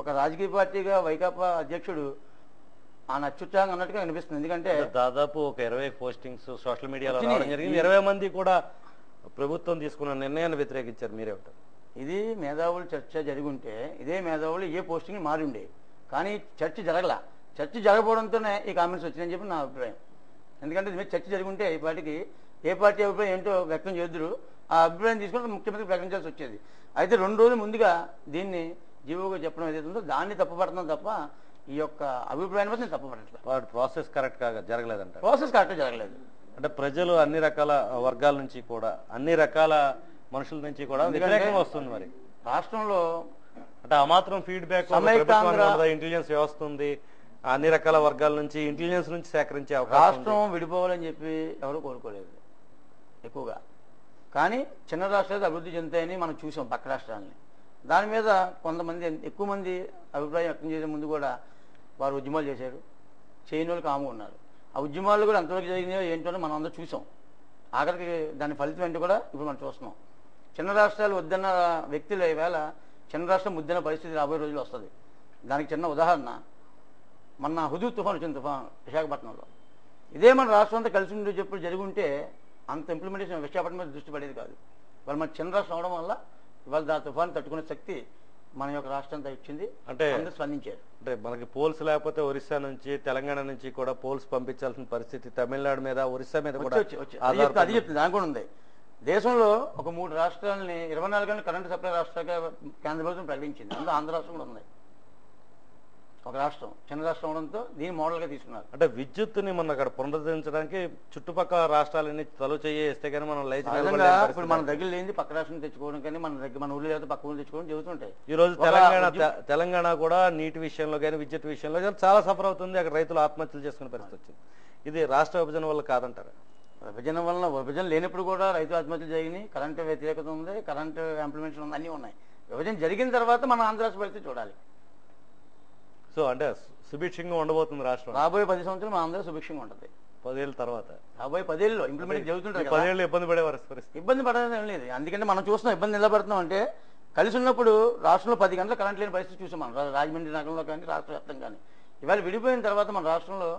ఒక రాజకీయ పార్టీగా వైకాపా అధ్యక్షుడు ఆయన అత్యుత్సాహంగా అన్నట్టుగా అనిపిస్తుంది. ఎందుకంటే దాదాపు ఒక 20 పోస్టింగ్స్ సోషల్ మీడియాలో రావడం జరిగింది. 20 మంది కూడా ప్రభుత్వం తీసుకున్న నిర్ణయాన్ని వ్యతిరేకించారు. మీరేమంటారు? ఇది మేధావులు చర్చ జరిగి ఉంటే ఇదే మేధావులు ఏ పోస్టింగ్ మారి ఉండే, కానీ చర్చ జరగల. చర్చ జరగకపోవడంతోనే ఈ కామెంట్స్ వచ్చినాయని చెప్పి నా అభిప్రాయం. ఎందుకంటే ఇది మీద చర్చ జరిగి ఉంటే ఈ పార్టీకి ఏ పార్టీ అభిప్రాయం ఏంటో వ్యక్తం చేద్దరు, ఆ అభిప్రాయం తీసుకుని ముఖ్యమంత్రి ప్రకటించాల్సి వచ్చేది. అయితే 2 రోజులు ముందుగా దీన్ని జీవోగా చెప్పడం ఏదైతే ఉందో దాన్ని తప్పుపడుతున్నాం తప్ప ఈ యొక్క అభిప్రాయాన్ని బట్టి నేను తప్పుపడట్లేదు. వాటి ప్రాసెస్ కరెక్ట్ గా జరగలేదంట. ప్రాసెస్ కరెక్ట్గా జరగలేదు. అంటే ప్రజలు అన్ని రకాల వర్గాల నుంచి కూడా, అన్ని రకాల మనుషుల నుంచి కూడా వ్యతిరేకంగా వస్తుంది. మరి రాష్ట్రంలో అంటే ఆ మాత్రం ఫీడ్బ్యాక్ ఇంటెలిజెన్స్ వ్యవస్థ ఉంది, అన్ని రకాల వర్గాల నుంచి ఇంటెలిజెన్స్ నుంచి సేకరించే అవకాశం. రాష్ట్రం విడిపోవాలని చెప్పి ఎవరు కోరుకోలేదు ఎక్కువగా, కానీ చిన్న రాష్ట్రాలు అభివృద్ధి చెందుతాయని మనం చూసాం పక్క రాష్ట్రాలని. దాని మీద కొంతమంది ఎక్కువ మంది అభిప్రాయం వ్యక్తం చేసే ముందు కూడా వారు ఉద్యమాలు చేశారు, చేయని వాళ్ళు కాముగా ఉన్నారు. ఆ ఉద్యమాలు కూడా ఎంతవరకు జరిగినాయో ఏంటో మనం అందరూ చూసాం. ఆఖరికి దాని ఫలితం ఏంటో కూడా ఇప్పుడు మనం చూస్తున్నాం. చిన్న రాష్ట్రాలు వద్దన్న వ్యక్తులు ఈవేళ చిన్న రాష్ట్రం ముద్దన్న పరిస్థితి రాబోయే రోజులు వస్తుంది. దానికి చిన్న ఉదాహరణ మొన్న హుదూద్ తుఫాన్ వచ్చింది, తుఫాన్ విశాఖపట్నంలో. ఇదే మన రాష్ట్రం అంతా కలిసి ఉండే చెప్పుడు జరిగి ఉంటే అంత ఇంప్లిమెంటేషన్ విశాఖపట్నం మీద దృష్టి పడేది కాదు. ఇవాళ మన చిన్న రాష్ట్రం అవడం వల్ల ఇవాళ దాని తుఫాను తట్టుకునే శక్తి మన యొక్క రాష్ట్రంతో ఇచ్చింది. అంటే అందరూ స్పందించారు. అంటే మనకి పోల్స్ లేకపోతే ఒరిస్సా నుంచి తెలంగాణ నుంచి కూడా పోల్స్ పంపించాల్సిన పరిస్థితి తమిళనాడు మీద ఒరిస్సా మీద కూడా అది చెప్తుంది. దాని కూడా ఉంది. దేశంలో ఒక 3 రాష్ట్రాలని 24 గంటల కరెంటు సప్లై రాష్ట్రాలుగా కేంద్ర ప్రభుత్వం ప్రకటించింది. అందులో ఆంధ్ర రాష్ట్రం కూడా ఉంది. ఒక రాష్ట్రం చిన్న రాష్ట్రం అవడంతో దీన్ని మోడల్గా తీసుకున్నారు. అంటే విద్యుత్తుని మనం అక్కడ పునరుద్ధరించడానికి చుట్టుపక్కల రాష్ట్రాలన్నీ తలువ చేస్తే కానీ మనం ఇప్పుడు మన దగ్గర లేని పక్క రాష్ట్రం తెచ్చుకోవడం కానీ మన ఊళ్ళో లేకపోతే పక్క ఊళ్ళు తెచ్చుకోవడం జరుగుతుంటాయి. ఈ రోజు తెలంగాణ కూడా నీటి విషయంలో కానీ విద్యుత్ విషయంలో కానీ చాలా సఫర్ అవుతుంది. అక్కడ రైతులు ఆత్మహత్యలు చేసుకునే పరిస్థితి వచ్చింది. ఇది రాష్ట్ర విభజన వల్ల కాదంటారా? విభజన లేనప్పుడు కూడా రైతు ఆత్మహత్యలు జరిగినాయి, కరెంటు వ్యతిరేకత ఉంది, కరెంటు ఇంప్లిమెంటేషన్ ఉంది, అన్నీ ఉన్నాయి. విభజన జరిగిన తర్వాత మన ఆంధ్ర రాష్ట్ర పరిస్థితి చూడాలి. సో అంటే సుభిక్షంగా ఉండబోతుంది రాష్ట్రం. రాబోయే 10 సంవత్సరాలు మన ఆంధ్ర సుభిక్షంగా ఉంటుంది. 10 ఏళ్ళ తర్వాత, రాబోయే 10 ఏళ్ళలో ఇంప్లిమెంట్ జరుగుతుంటాయి. 10 ఏళ్ళు ఇబ్బంది పడే పరిస్థితి. ఇబ్బంది పడడం లేదు. అందుకంటే మనం చూస్తున్నాం ఇబ్బంది ఎలా పడుతున్నాం అంటే కలిసి ఉన్నప్పుడు రాష్ట్రంలో 10 గంటల కరెంట్ లేని పరిస్థితి చూసాం మనం రాజమండ్రి నగరంలో కానీ రాష్ట్ర వ్యాప్తంగా కానీ. ఇవాళ విడిపోయిన తర్వాత మన రాష్ట్రంలో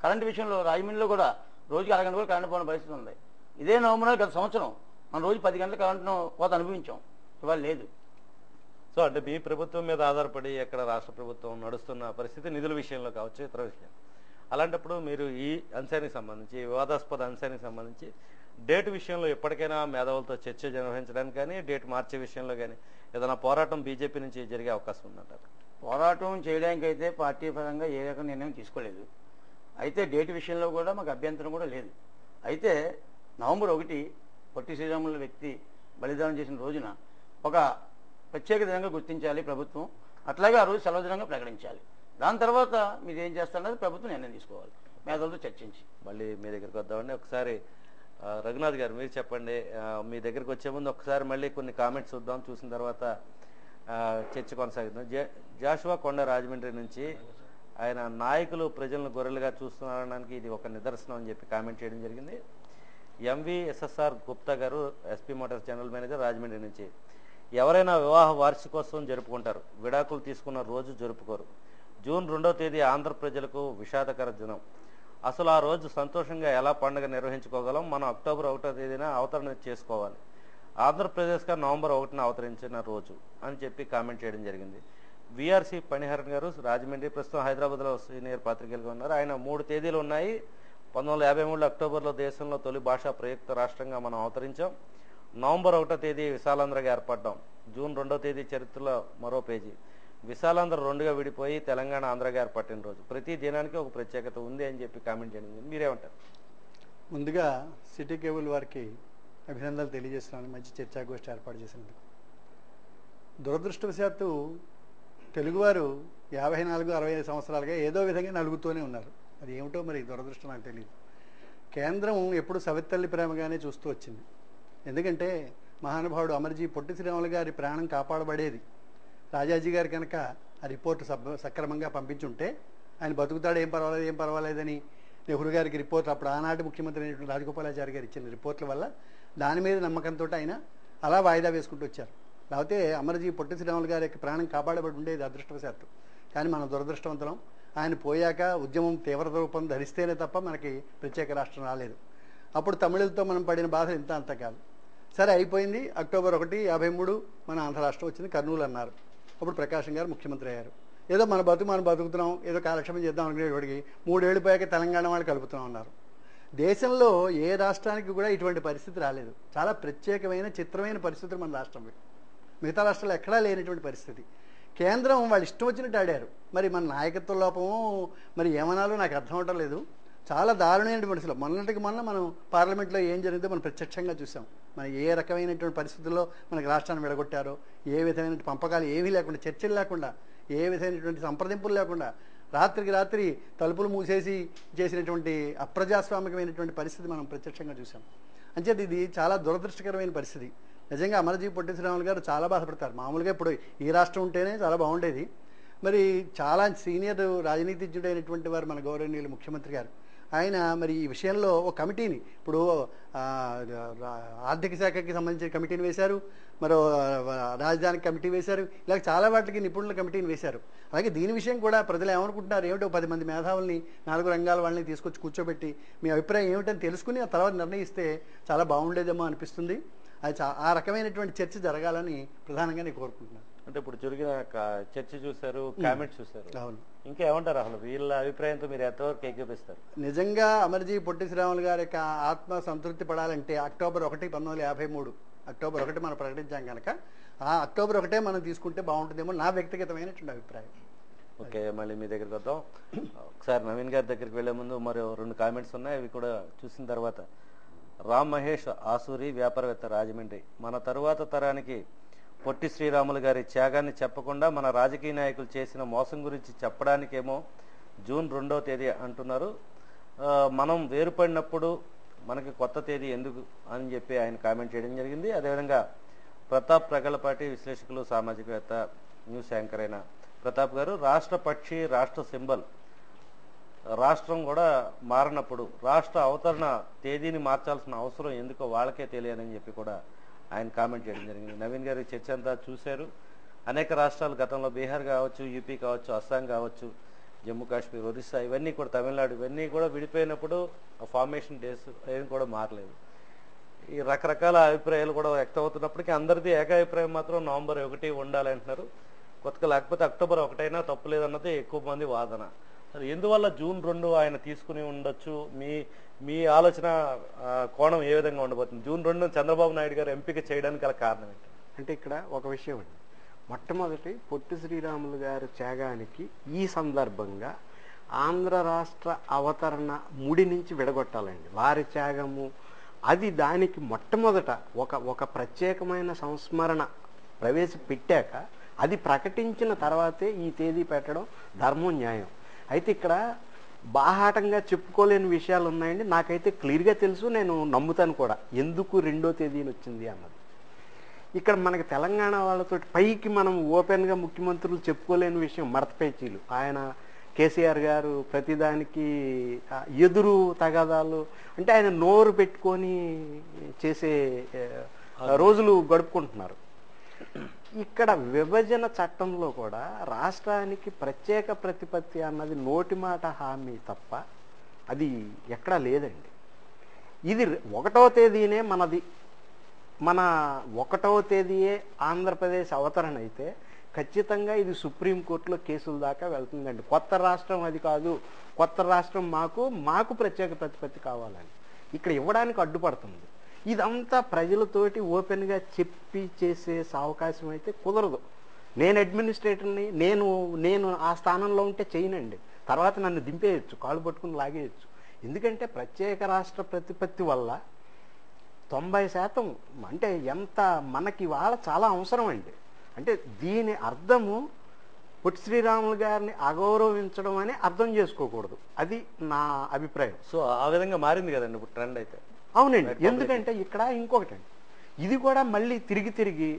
కరెంటు విషయంలో రాజమండ్రిలో కూడా రోజుకి 6 గంటలు కూడా కరెంటు పోయిన పరిస్థితి ఉంది. ఇదే నవంబర్ గత సంవత్సరం మనం రోజు 10 గంటల కరెంటును కోత అనుభవించాం, ఇవాళ లేదు. సో అంటే మీ ప్రభుత్వం మీద ఆధారపడి ఎక్కడ రాష్ట్ర ప్రభుత్వం నడుస్తున్న పరిస్థితి నిధుల విషయంలో కావచ్చు, ఇతర విషయం. అలాంటప్పుడు మీరు ఈ అంశానికి సంబంధించి వివాదాస్పద అంశానికి సంబంధించి డేట్ విషయంలో ఎప్పటికైనా మేధావులతో చర్చ నిర్వహించడానికి కానీ డేట్ మార్చే విషయంలో కానీ ఏదైనా పోరాటం బీజేపీ నుంచి జరిగే అవకాశం ఉందంటారు? పోరాటం చేయడానికైతే పార్టీ పరంగా ఏ రకం నిర్ణయం తీసుకోలేదు. అయితే డేట్ విషయంలో కూడా మాకు అభ్యంతరం కూడా లేదు. అయితే నవంబర్ 1 పొట్టి శ్రీరాములు వ్యక్తి బలిదానం చేసిన రోజున ఒక ప్రత్యేక దినంగా గుర్తించాలి ప్రభుత్వం. అట్లాగే ఆ రోజు సెలవు దినంగా ప్రకటించాలి. దాని తర్వాత మీరు ఏం చేస్తారన్నది ప్రభుత్వం నిర్ణయం తీసుకోవాలి మేధావులతో చర్చించి. మళ్ళీ మీ దగ్గరికి వద్దామండి. ఒకసారి రఘునాథ్ గారు మీరు చెప్పండి. మీ దగ్గరికి వచ్చే ముందు ఒకసారి మళ్ళీ కొన్ని కామెంట్స్ చూద్దాం, చూసిన తర్వాత చర్చ కొనసాగుతాం. జాషువా కొండ రాజమండ్రి నుంచి ఆయన నాయకులు ప్రజలను గొర్రెలుగా చూస్తున్నారనడానికి ఇది ఒక నిదర్శనం అని చెప్పి కామెంట్ చేయడం జరిగింది. MVSSR గుప్తా గారు SP Motors general manager Rajahmundry నుంచి, ఎవరైనా వివాహ వార్షికోత్సవం జరుపుకుంటారు, విడాకులు తీసుకున్న రోజు జరుపుకోరు. జూన్ 2వ తేదీ ఆంధ్ర ప్రజలకు విషాదకర దినం. అసలు ఆ రోజు సంతోషంగా ఎలా పండుగ నిర్వహించుకోగలం? మనం అక్టోబర్ 1వ తేదీన అవతరణ చేసుకోవాలి. ఆంధ్రప్రదేశ్గా నవంబర్ 1న అవతరించిన రోజు అని చెప్పి కామెంట్ చేయడం జరిగింది. VRC పణిహరన్ గారు రాజమండ్రి, ప్రస్తుతం హైదరాబాద్లో సీనియర్ పాత్రికేయులుగా ఉన్నారు. ఆయన 3 తేదీలు ఉన్నాయి. 1953 అక్టోబర్లో దేశంలో తొలి భాషా ప్రయుక్త రాష్ట్రంగా మనం అవతరించాం. నవంబర్ 1వ తేదీ విశాలాంధ్రగా ఏర్పడ్డాం. జూన్ 2వ తేదీ చరిత్రలో మరో పేజీ. విశాలాంధ్ర 2గా విడిపోయి తెలంగాణ ఆంధ్రగా ఏర్పడిన రోజు. ప్రతి దినానికి ఒక ప్రత్యేకత ఉంది అని చెప్పి కామెంట్ చేయండి. మీరేమంటారు? ముందుగా సిటీ కేబుల్ వారికి అభినందనలు తెలియజేస్తున్నాను మంచి చర్చాగోష్ఠి ఏర్పాటు చేసినందుకు. దురదృష్టవశాత్తు తెలుగువారు 54-65 సంవత్సరాలుగా ఏదో విధంగా నలుగుతూనే ఉన్నారు. అది ఏమిటో మరి దురదృష్టం నాకు తెలియదు. కేంద్రం ఎప్పుడు సవితల్లి ప్రేమగానే చూస్తూ వచ్చింది. ఎందుకంటే మహానుభావుడు అమరజీ పొట్టి శ్రీరాములు గారి ప్రాణం కాపాడబడేది. రాజాజీ గారు కనుక ఆ రిపోర్టు సక్రమంగా పంపించుంటే ఆయన బతుకుతాడు, ఏం పర్వాలేదని నెహ్రూ గారికి రిపోర్ట్, అప్పుడు ఆనాటి ముఖ్యమంత్రి అయినటువంటి రాజగోపాలాచారి గారు ఇచ్చిన రిపోర్ట్ల వల్ల దాని మీద నమ్మకంతో ఆయన అలా వాయిదా వేసుకుంటూ వచ్చారు. లేకపోతే అమరజీ పొట్టి శ్రీరాములు గారి యొక్క ప్రాణం కాపాడబడి ఉండేది అదృష్టవశాత్తు. కానీ మనం దురదృష్టవంతులం. ఆయన పోయాక ఉద్యమం తీవ్ర రూపం ధరిస్తేనే తప్ప మనకి ప్రత్యేక రాష్ట్రం రాలేదు. అప్పుడు తమిళులతో మనం పడిన బాధ ఇంత అంత కాదు. సరే అయిపోయింది. అక్టోబర్ 1, 53 మన ఆంధ్ర రాష్ట్రం వచ్చింది. కర్నూలు అన్నారు. అప్పుడు ప్రకాశం గారు ముఖ్యమంత్రి అయ్యారు. ఏదో మన మనం బతుకుతున్నాం, ఏదో కాలక్షేపం చేద్దాం అనుకునేవాడికి 3 ఏళ్ళు పోయాక తెలంగాణ వాళ్ళు కలుపుతున్నాం అన్నారు. దేశంలో ఏ రాష్ట్రానికి కూడా ఇటువంటి పరిస్థితి రాలేదు. చాలా ప్రత్యేకమైన చిత్రమైన పరిస్థితులు మన రాష్ట్రంలో. మిగతా రాష్ట్రాలు ఎక్కడా లేనటువంటి పరిస్థితి. కేంద్రం వాళ్ళు ఇష్టం వచ్చినట్టు ఆడారు. మరి మన నాయకత్వ లోపము మరి ఏమనాలో నాకు అర్థం అవటం లేదు. చాలా దారుణమైన పరిస్థితులు. మొన్నటికి మొన్న మనం పార్లమెంట్లో ఏం జరిగిందో మనం ప్రత్యక్షంగా చూసాం. మన ఏ రకమైనటువంటి పరిస్థితుల్లో మనకి రాష్ట్రాన్ని విడగొట్టారో, ఏ విధమైన పంపకాలు ఏమీ లేకుండా, చర్చలు లేకుండా, ఏ విధమైనటువంటి సంప్రదింపులు లేకుండా రాత్రికి రాత్రి తలుపులు మూసేసి చేసినటువంటి అప్రజాస్వామికమైనటువంటి పరిస్థితి మనం ప్రత్యక్షంగా చూసాం. అంచేది ఇది చాలా దురదృష్టకరమైన పరిస్థితి. నిజంగా అమరజీ పొట్టి శ్రీరాములు గారు చాలా బాధపడతారు. మామూలుగా ఇప్పుడు ఈ రాష్ట్రం ఉంటేనే చాలా బాగుండేది. మరి చాలా సీనియర్ రాజనీతిజ్ఞుడైనటువంటి వారు మన గౌరవనీయులు ముఖ్యమంత్రి గారు. ఆయన మరి ఈ విషయంలో ఒక కమిటీని, ఇప్పుడు ఆర్థిక శాఖకి సంబంధించిన కమిటీని వేశారు, మరో రాజధానికి కమిటీ వేశారు, ఇలా చాలా వాటికి నిపుణుల కమిటీని వేశారు. అలాగే దీని విషయం కూడా ప్రజలు ఏమనుకుంటున్నారు, ఏమిటో 10 మంది మేధావుల్ని 4 రంగాల వాళ్ళని తీసుకొచ్చి కూర్చోబెట్టి మీ అభిప్రాయం ఏమిటని తెలుసుకుని ఆ తర్వాత నిర్ణయిస్తే చాలా బాగుండేదేమో అనిపిస్తుంది. అది ఆ రకమైనటువంటి చర్చ జరగాలని ప్రధానంగా నేను కోరుకుంటున్నాను. అంటే ఇప్పుడు జరిగిన చర్చ చూశారు, కామెంట్స్ చూశారు. అవును. ఇంకా ఏమంటారు అసలు వీళ్ళ అభిప్రాయంతో మీరు ఎంతవరకు ఏకీపిస్తారు? నిజంగా అమరజీ పొట్టి శ్రీరాములు గారి యొక్క ఆత్మ సంతృప్తి పడాలంటే అక్టోబర్ 1, 1953 అక్టోబర్ 1 మనం ప్రకటించాం కనుక ఆ అక్టోబర్ 1 మనం తీసుకుంటే బాగుంటుందేమో నా వ్యక్తిగతమైనటువంటి అభిప్రాయం. ఓకే, మళ్ళీ మీ దగ్గరికి వద్దాం. ఒకసారి నవీన్ గారి దగ్గరికి వెళ్లే ముందు మరో 2 కామెంట్స్ ఉన్నాయి, అవి కూడా చూసిన తర్వాత. రామ్ మహేష్ ఆసూరి, వ్యాపారవేత్త, రాజమండ్రి, మన తరువాత తరానికి పొట్టి శ్రీరాములు గారి త్యాగాన్ని చెప్పకుండా మన రాజకీయ నాయకులు చేసిన మోసం గురించి చెప్పడానికేమో జూన్ 2వ తేదీ అంటున్నారు. మనం వేరుపడినప్పుడు మనకి కొత్త తేదీ ఎందుకు అని చెప్పి ఆయన కామెంట్ చేయడం జరిగింది. అదేవిధంగా ప్రతాప్ ప్రగలపాటి, విశ్లేషకులు, సామాజికవేత్త, న్యూస్ యాంకర్ అయిన ప్రతాప్ గారు, రాష్ట్ర పక్షి, రాష్ట్ర సింబల్ రాష్ట్రం కూడా మారినప్పుడు రాష్ట్ర అవతరణ తేదీని మార్చాల్సిన అవసరం ఎందుకో వాళ్ళకే తెలియదని చెప్పి కూడా ఆయన కామెంట్ చేయడం జరిగింది. నవీన్ గారి చర్చ అంతా చూశారు. అనేక రాష్ట్రాలు గతంలో బీహార్ కావచ్చు, యూపీ కావచ్చు, అస్సాం కావచ్చు, జమ్మూ కాశ్మీర్, ఒరిస్సా, ఇవన్నీ కూడా తమిళనాడు, ఇవన్నీ కూడా విడిపోయినప్పుడు ఫార్మేషన్ డేస్ ఏమి కూడా మారలేదు. ఈ రకరకాల అభిప్రాయాలు కూడా వ్యక్తం అవుతున్నప్పటికీ అందరిది ఏకాభిప్రాయం మాత్రం నవంబర్ 1 ఉండాలంటున్నారు. కొత్తగా లేకపోతే అక్టోబర్ 1 తప్పు లేదన్నది ఎక్కువ మంది వాదన. సరే, ఎందువల్ల జూన్ 2 ఆయన తీసుకుని ఉండొచ్చు? మీ మీ ఆలోచన కోణం ఏ విధంగా ఉండబోతుంది? జూన్ 2 చంద్రబాబు నాయుడు గారు ఎంపిక చేయడానికి గల కారణం ఏంటి? అంటే ఇక్కడ ఒక విషయం అండి, మొట్టమొదటి పొట్టి శ్రీరాములు గారి త్యాగానికి ఈ సందర్భంగా ఆంధ్ర రాష్ట్ర అవతరణ ముడి నుంచి విడగొట్టాలండి. వారి త్యాగము అది దానికి మొట్టమొదట ఒక ప్రత్యేకమైన సంస్మరణ ప్రవేశపెట్టాక అది ప్రకటించిన తర్వాతే ఈ తేదీ పెట్టడం ధర్మం, న్యాయం. అయితే ఇక్కడ బాహాటంగా చెప్పుకోలేని విషయాలు ఉన్నాయండి. నాకైతే క్లియర్గా తెలుసు, నేను నమ్ముతాను కూడా ఎందుకు 2వ తేదీని వచ్చింది అన్నది. ఇక్కడ మనకి తెలంగాణ వాళ్ళతో పైకి మనం ఓపెన్గా ముఖ్యమంత్రులు చెప్పుకోలేని విషయం మడత పేచీలు. ఆయన కేసీఆర్ గారు ప్రతిదానికి ఎదురు తగాదాలు, అంటే ఆయన నోరు పెట్టుకొని చేసే రోజులు గడుపుకుంటున్నారు. ఇక్కడ విభజన చట్టంలో కూడా రాష్ట్రానికి ప్రత్యేక ప్రతిపత్తి అన్నది నోటి మాట హామీ తప్ప అది ఎక్కడా లేదండి. ఇది 1వ తేదీనే మన 1వ తేదీయే ఆంధ్రప్రదేశ్ అవతరణ అయితే ఖచ్చితంగా ఇది సుప్రీంకోర్టులో కేసుల దాకా వెళ్తుందండి. కొత్త రాష్ట్రం అది కాదు, కొత్త రాష్ట్రం మాకు ప్రత్యేక ప్రతిపత్తి కావాలని ఇక్కడ ఇవ్వడానికి అడ్డుపడుతుంది. ఇదంతా ప్రజలతోటి ఓపెన్గా చెప్పి చేసే అవకాశం అయితే కుదరదు. నేను అడ్మినిస్ట్రేటర్ని, నేను ఆ స్థానంలో ఉంటే చేయనండి. తర్వాత నన్ను దింపేయచ్చు, కాళ్ళు పట్టుకుని లాగేయచ్చు. ఎందుకంటే ప్రత్యేక రాష్ట్ర ప్రతిపత్తి వల్ల 90% అంటే ఎంత మనకి వాళ్ళ చాలా అవసరం అండి. అంటే దీని అర్థము పొట్టి శ్రీరాములు గారిని అగౌరవించడం అని అర్థం చేసుకోకూడదు. అది నా అభిప్రాయం. సో ఆ విధంగా మారింది కదండి ఇప్పుడు ట్రెండ్ అయితే. అవునండి. ఎందుకంటే ఇక్కడ ఇంకొకటండి, ఇది కూడా మళ్ళీ తిరిగి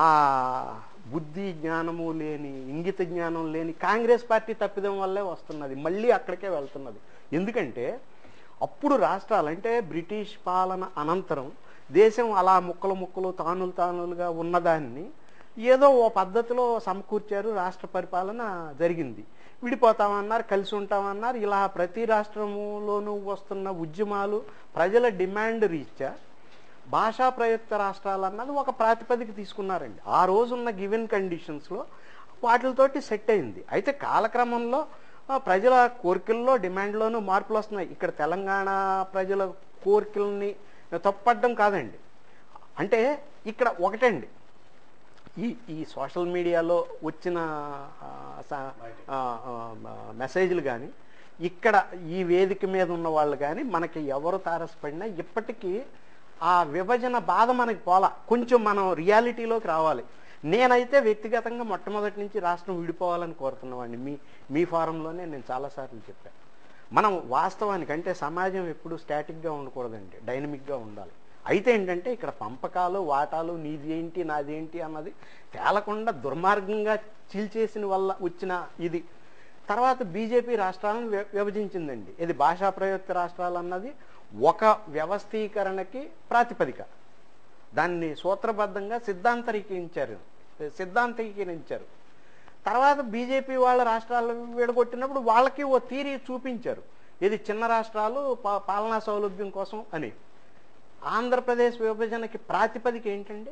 ఆ బుద్ధి జ్ఞానము లేని, ఇంగిత జ్ఞానం లేని కాంగ్రెస్ పార్టీ తప్పిదం వల్లే వస్తున్నది, మళ్ళీ అక్కడికే వెళ్తున్నది. ఎందుకంటే అప్పుడు రాష్ట్రాలు అంటే బ్రిటిష్ పాలన అనంతరం దేశం అలా ముక్కలు తానులుగా ఉన్నదాన్ని ఏదో ఓ పద్ధతిలో సమకూర్చారు. రాష్ట్ర పరిపాలన జరిగింది. విడిపోతామన్నారు, కలిసి ఉంటామన్నారు. ఇలా ప్రతి రాష్ట్రములోనూ వస్తున్న ఉద్యమాలు ప్రజల డిమాండ్ రీత్యా భాషా ప్రయుక్త రాష్ట్రాలు అన్నది ఒక ప్రాతిపదిక తీసుకున్నారండి. ఆ రోజున్న గివెన్ కండిషన్స్లో వాటితోటి సెట్ అయింది. అయితే కాలక్రమంలో ప్రజల కోరికల్లో డిమాండ్లోనూ మార్పులు వస్తున్నాయి. ఇక్కడ తెలంగాణ ప్రజల కోరికల్ని తప్పడం కాదండి. అంటే ఇక్కడ ఒకటండి, ఈ సోషల్ మీడియాలో వచ్చిన మెసేజ్లు కానీ, ఇక్కడ ఈ వేదిక మీద ఉన్న వాళ్ళు కానీ మనకి ఎవరు తారసపడినా ఇప్పటికీ ఆ విభజన బాధ మనకి పోలా. కొంచెం మనం రియాలిటీలోకి రావాలి. నేనైతే వ్యక్తిగతంగా మొట్టమొదటి నుంచి రాష్ట్రం విడిపోవాలని కోరుతున్నవాడిని. మీ ఫారంలోనే నేను చాలాసార్లు చెప్పాను. మనం వాస్తవానికి అంటే సమాజం ఎప్పుడు స్టాటిక్గా ఉండకూడదండి, డైనమిక్గా ఉండాలి. అయితే ఏంటంటే ఇక్కడ పంపకాలు, వాటాలు, నీది ఏంటి నాది ఏంటి అన్నది తేలకుండా దుర్మార్గంగా చీల్చేసిన వల్ల వచ్చిన ఇది. తర్వాత బీజేపీ రాష్ట్రాలను విభజించిందండి. ఇది భాషా ప్రయుక్త రాష్ట్రాలు అన్నది ఒక వ్యవస్థీకరణకి ప్రాతిపదిక. దాన్ని సూత్రబద్ధంగా సిద్ధాంతీకరించారు. తర్వాత బీజేపీ వాళ్ళ రాష్ట్రాలు విడగొట్టినప్పుడు వాళ్ళకి ఓ థియరీ చూపించారు, ఇది చిన్న రాష్ట్రాలు పాలనా సౌలభ్యం కోసం అని. ఆంధ్రప్రదేశ్ విభజనకి ప్రాతిపదిక ఏంటండి?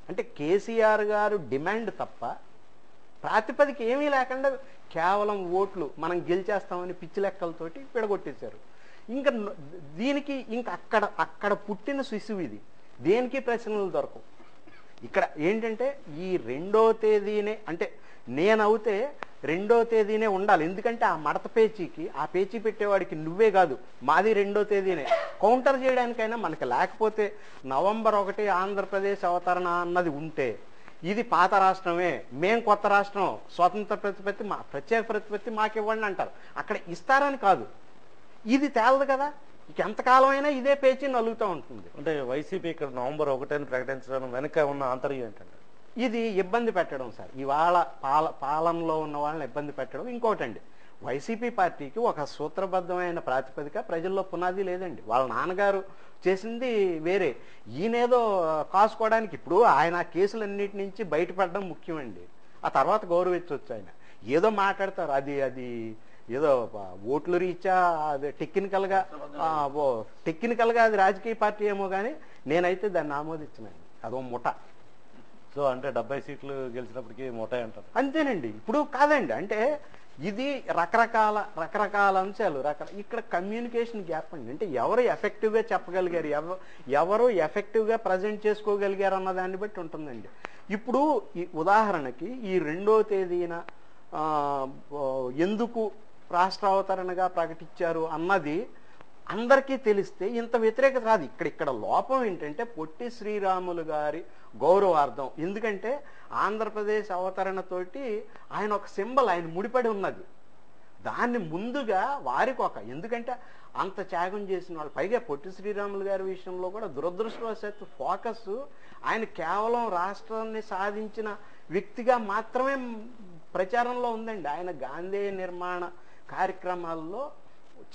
అంటే కేసీఆర్ గారు డిమాండ్ తప్ప ప్రాతిపదిక ఏమీ లేకుండా కేవలం ఓట్లు మనం గెలిచేస్తామని పిచ్చి లెక్కలతోటి విడగొట్టేశారు. ఇంకా దీనికి అక్కడ పుట్టిన శిశువు ఇది. దేనికి ప్రశ్నలు దొరకవు. ఇక్కడ ఏంటంటే ఈ 2వ తేదీనే, అంటే నేనవుతే 2వ తేదీనే ఉండాలి. ఎందుకంటే ఆ మడత పేచీకి, ఆ పేచీ పెట్టేవాడికి నువ్వే కాదు, మాది 2వ తేదీనే కౌంటర్ చేయడానికైనా మనకి. లేకపోతే నవంబర్ 1 ఆంధ్రప్రదేశ్ అవతరణ అన్నది ఉంటే ఇది పాత రాష్ట్రమే, మేం కొత్త రాష్ట్రం, స్వతంత్ర ప్రతిపత్తి ప్రత్యేక ప్రతిపత్తి మాకివ్వండి అంటారు. అక్కడ ఇస్తారని కాదు, ఇది తేలదు కదా. ఎంతకాలం అయినా ఇదే పేచీ నలుగుతూ ఉంటుంది. అంటే వైసీపీ ఇక్కడ నవంబర్ 1 ప్రకటించడం వెనక ఉన్న ఆంతర్యం ఏంటంటే ఇది ఇబ్బంది పెట్టడం సార్. ఇవాళ పాలనలో ఉన్న వాళ్ళని ఇబ్బంది పెట్టడం. ఇంకోటండి, వైసీపీ పార్టీకి ఒక సూత్రబద్ధమైన ప్రాతిపదిక, ప్రజల్లో పునాది లేదండి. వాళ్ళ నాన్నగారు చేసింది వేరే, ఈయనేదో కాసుకోవడానికి. ఇప్పుడు ఆయన కేసులన్నిటి నుంచి బయటపడడం ముఖ్యమండి, ఆ తర్వాత గౌరవించవచ్చు. ఆయన ఏదో మాట్లాడతారు, అది ఏదో ఓట్లు రీచా అది టెక్నికల్గా అది రాజకీయ పార్టీ ఏమో కానీ నేనైతే దాన్ని ఆమోదించనండి. అదో ముఠ. సో అంటే 70 సీట్లు గెలిచినప్పటికీ ముఠా అంటారు. అంతేనండి. ఇప్పుడు కాదండి, అంటే ఇది రకరకాల అంశాలు ఇక్కడ కమ్యూనికేషన్ గ్యాప్ అండి. అంటే ఎవరు ఎఫెక్టివ్గా చెప్పగలిగారు, ఎవరు ఎఫెక్టివ్గా ప్రజెంట్ చేసుకోగలిగారు అన్న దాన్ని బట్టి ఉంటుందండి. ఇప్పుడు ఈ ఉదాహరణకి ఈ 2వ తేదీన ఎందుకు రాష్ట్ర అవతరణగా ప్రకటించారు అన్నది అందరికీ తెలిస్తే ఇంత వ్యతిరేకత కాదు. ఇక్కడ లోపం ఏంటంటే పొట్టి శ్రీరాములు గారి గౌరవార్థం. ఎందుకంటే ఆంధ్రప్రదేశ్ అవతరణతోటి ఆయన ఒక సింబల్, ఆయన ముడిపడి ఉన్నది. దాన్ని ముందుగా వారికి ఎందుకంటే అంత త్యాగం చేసిన వాళ్ళు, పైగా పొట్టి శ్రీరాములు గారి విషయంలో కూడా దురదృష్టవశాత్తు ఫోకస్ ఆయన కేవలం రాష్ట్రాన్ని సాధించిన వ్యక్తిగా మాత్రమే ప్రచారంలో ఉందండి. ఆయన గాంధీ నిర్మాణ కార్యక్రమాల్లో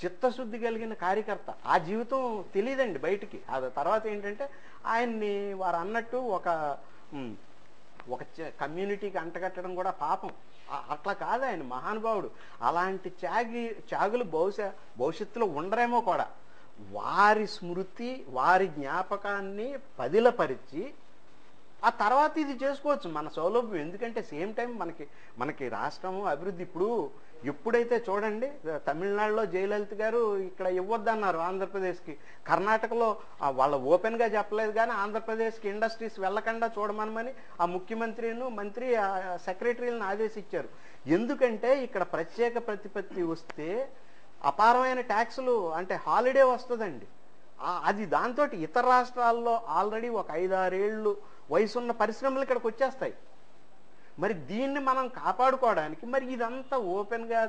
చిత్తశుద్ధి కలిగిన కార్యకర్త. ఆ జీవితం తెలియదండి బయటికి. ఆ తర్వాత ఏంటంటే ఆయన్ని వారు అన్నట్టు ఒక కమ్యూనిటీకి అంటగట్టడం కూడా పాపం. అట్లా కాదు, ఆయన మహానుభావుడు. అలాంటి త్యాగులు భవిష్యత్తులో ఉండరేమో కూడా. వారి స్మృతి, వారి జ్ఞాపకాన్ని పదిలపరిచి ఆ తర్వాత ఇది చేసుకోవచ్చు మన సౌలభ్యం. ఎందుకంటే సేమ్ టైం మనకి రాష్ట్రము అభివృద్ధి. ఎప్పుడైతే చూడండి, తమిళనాడులో జయలలిత గారు ఇక్కడ ఇవ్వద్దన్నారు ఆంధ్రప్రదేశ్కి, కర్ణాటకలో వాళ్ళ ఓపెన్గా చెప్పలేదు కానీ ఆంధ్రప్రదేశ్కి ఇండస్ట్రీస్ వెళ్ళకుండా చూడమనమని ఆ ముఖ్యమంత్రిను మంత్రి సెక్రటరీలను ఆదేశించారు. ఎందుకంటే ఇక్కడ ప్రత్యేక ప్రతిపత్తి వస్తే అపారమైన ట్యాక్సులు, అంటే హాలిడే వస్తుందండి. అది దాంతో ఇతర రాష్ట్రాల్లో ఆల్రెడీ ఒక 5-6 ఏళ్ళు వయసున్న పరిశ్రమలు ఇక్కడికి వచ్చేస్తాయి. మరి దీన్ని మనం కాపాడుకోవడానికి మరి ఇదంతా ఓపెన్గా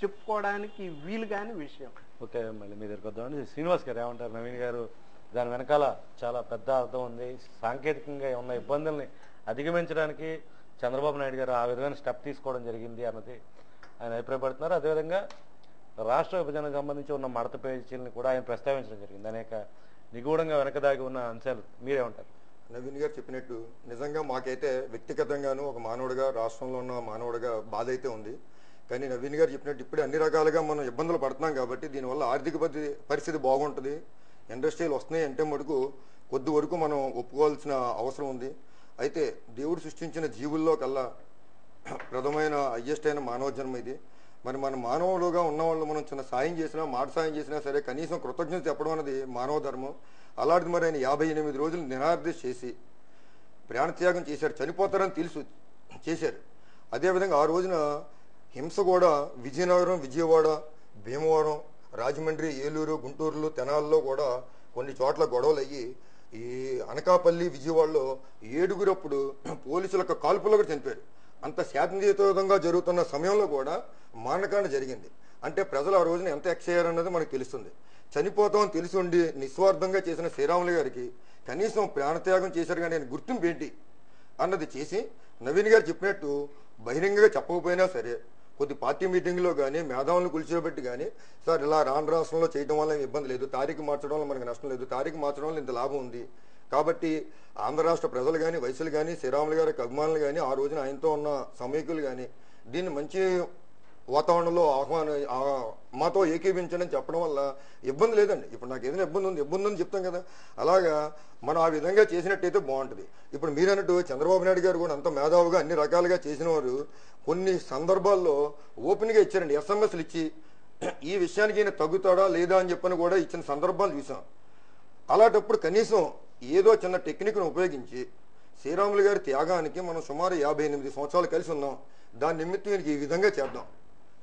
చెప్పుకోవడానికి వీలు కాని విషయం. ఓకే, మళ్ళీ మీ దగ్గరికి వద్దామని. శ్రీనివాస్ గారు ఏమంటారు? నవీన్ గారు దాని వెనకాల చాలా పెద్ద అర్థం ఉంది. సాంకేతికంగా ఉన్న ఇబ్బందుల్ని అధిగమించడానికి చంద్రబాబు నాయుడు గారు ఆ విధమైన స్టెప్ తీసుకోవడం జరిగింది అన్నది ఆయన అభిప్రాయపడుతున్నారు. అదేవిధంగా రాష్ట్ర విభజనకు సంబంధించి ఉన్న మడత పేజీలను కూడా ఆయన ప్రస్తావించడం జరిగింది. అనేక నిగూఢంగా వెనకదాగి ఉన్న అంశాలు మీరేమంటారు? నవీన్ గారు చెప్పినట్టు నిజంగా మాకైతే వ్యక్తిగతంగాను ఒక మానవుడిగా, రాష్ట్రంలో ఉన్న మానవుడిగా బాధ అయితే ఉంది. కానీ నవీన్ గారు చెప్పినట్టు ఇప్పుడే అన్ని రకాలుగా మనం ఇబ్బందులు పడుతున్నాం కాబట్టి దీనివల్ల ఆర్థిక పరిస్థితి బాగుంటుంది, ఇండస్ట్రీలు వస్తున్నాయి అంటే మటుకు కొద్ది వరకు మనం ఒప్పుకోవాల్సిన అవసరం ఉంది. అయితే దేవుడు సృష్టించిన జీవుల్లో కల్లా ప్రథమైన హయ్యెస్ట్ అయిన మానవ జన్మ ఇది. మరి మన మానవులుగా ఉన్నవాళ్ళు మనం చిన్న సాయం చేసినా, మాట సాయం చేసినా సరే కనీసం కృతజ్ఞత చెప్పడం అనేది మానవ ధర్మం. అలాంటిది మరి ఆయన 58 రోజులు నిరాదీక్ష చేసి ప్రాణత్యాగం చేశారు. చనిపోతారని తెలుసు చేశారు. అదేవిధంగా ఆ రోజున హింస కూడా విజయనగరం, విజయవాడ, భీమవరం, రాజమండ్రి, ఏలూరు, గుంటూరులో, తెనాల్లో కూడా కొన్ని చోట్ల గొడవలు అయ్యి ఈ అనకాపల్లి, విజయవాడలో 7 అప్పుడు పోలీసులకు కాల్పులో కూడా చనిపోయారు. అంత శాంతియుతంగా జరుగుతున్న సమయంలో కూడా మారణకాండ జరిగింది. అంటే ప్రజలు ఆ రోజున ఎంత ఎక్సయ్యారన్నది మనకు తెలుస్తుంది. చనిపోతామని తెలిసి ఉండి నిస్వార్థంగా చేసిన శ్రీరాములు గారికి కనీసం ప్రాణత్యాగం చేశారు కానీ ఆయన గుర్తింపు ఏంటి అన్నది చేసి నవీన్ గారు చెప్పినట్టు బహిరంగంగా చెప్పకపోయినా సరే కొద్ది పార్టీ మీటింగ్లో కానీ మేధావులను కూల్చోబెట్టి కానీ సార్ ఇలా రాష్ట్రంలో చేయడం వల్ల ఇబ్బంది లేదు, తారీఖు మార్చడం వల్ల మనకు నష్టం లేదు, తారీఖు మార్చడం వల్ల ఇంత లాభం ఉంది కాబట్టి ఆంధ్ర రాష్ట్ర ప్రజలు కానీ, వయసులు కానీ, శ్రీరాములు గారికి అభిమానులు కానీ, ఆ రోజున ఆయనతో ఉన్న సమీకులు కానీ దీన్ని మంచి వాతావరణంలో మాతో ఏకీభించండి చెప్పడం వల్ల ఇబ్బంది లేదండి. ఇప్పుడు నాకు ఏదైనా ఇబ్బంది ఉందని చెప్తాం కదా, అలాగా మనం ఆ విధంగా చేసినట్టయితే బాగుంటుంది. ఇప్పుడు మీరన్నట్టు చంద్రబాబు నాయుడు గారు కూడా అంత మేధావుగా అన్ని రకాలుగా చేసిన వారు కొన్ని సందర్భాల్లో ఓపెన్గా ఇచ్చారండి. ఎస్ఎంఎస్లు ఇచ్చి ఈ విషయానికి ఈయన తగ్గుతాడా లేదా అని చెప్పని కూడా ఇచ్చిన సందర్భాలు చూసాం. అలాంటప్పుడు కనీసం ఏదో చిన్న టెక్నిక్ను ఉపయోగించి శ్రీరాములు గారి త్యాగానికి మనం సుమారు 58 సంవత్సరాలు కలిసి ఉన్నాం, దాని నిమిత్తం ఈయనకి ఈ విధంగా చేద్దాం,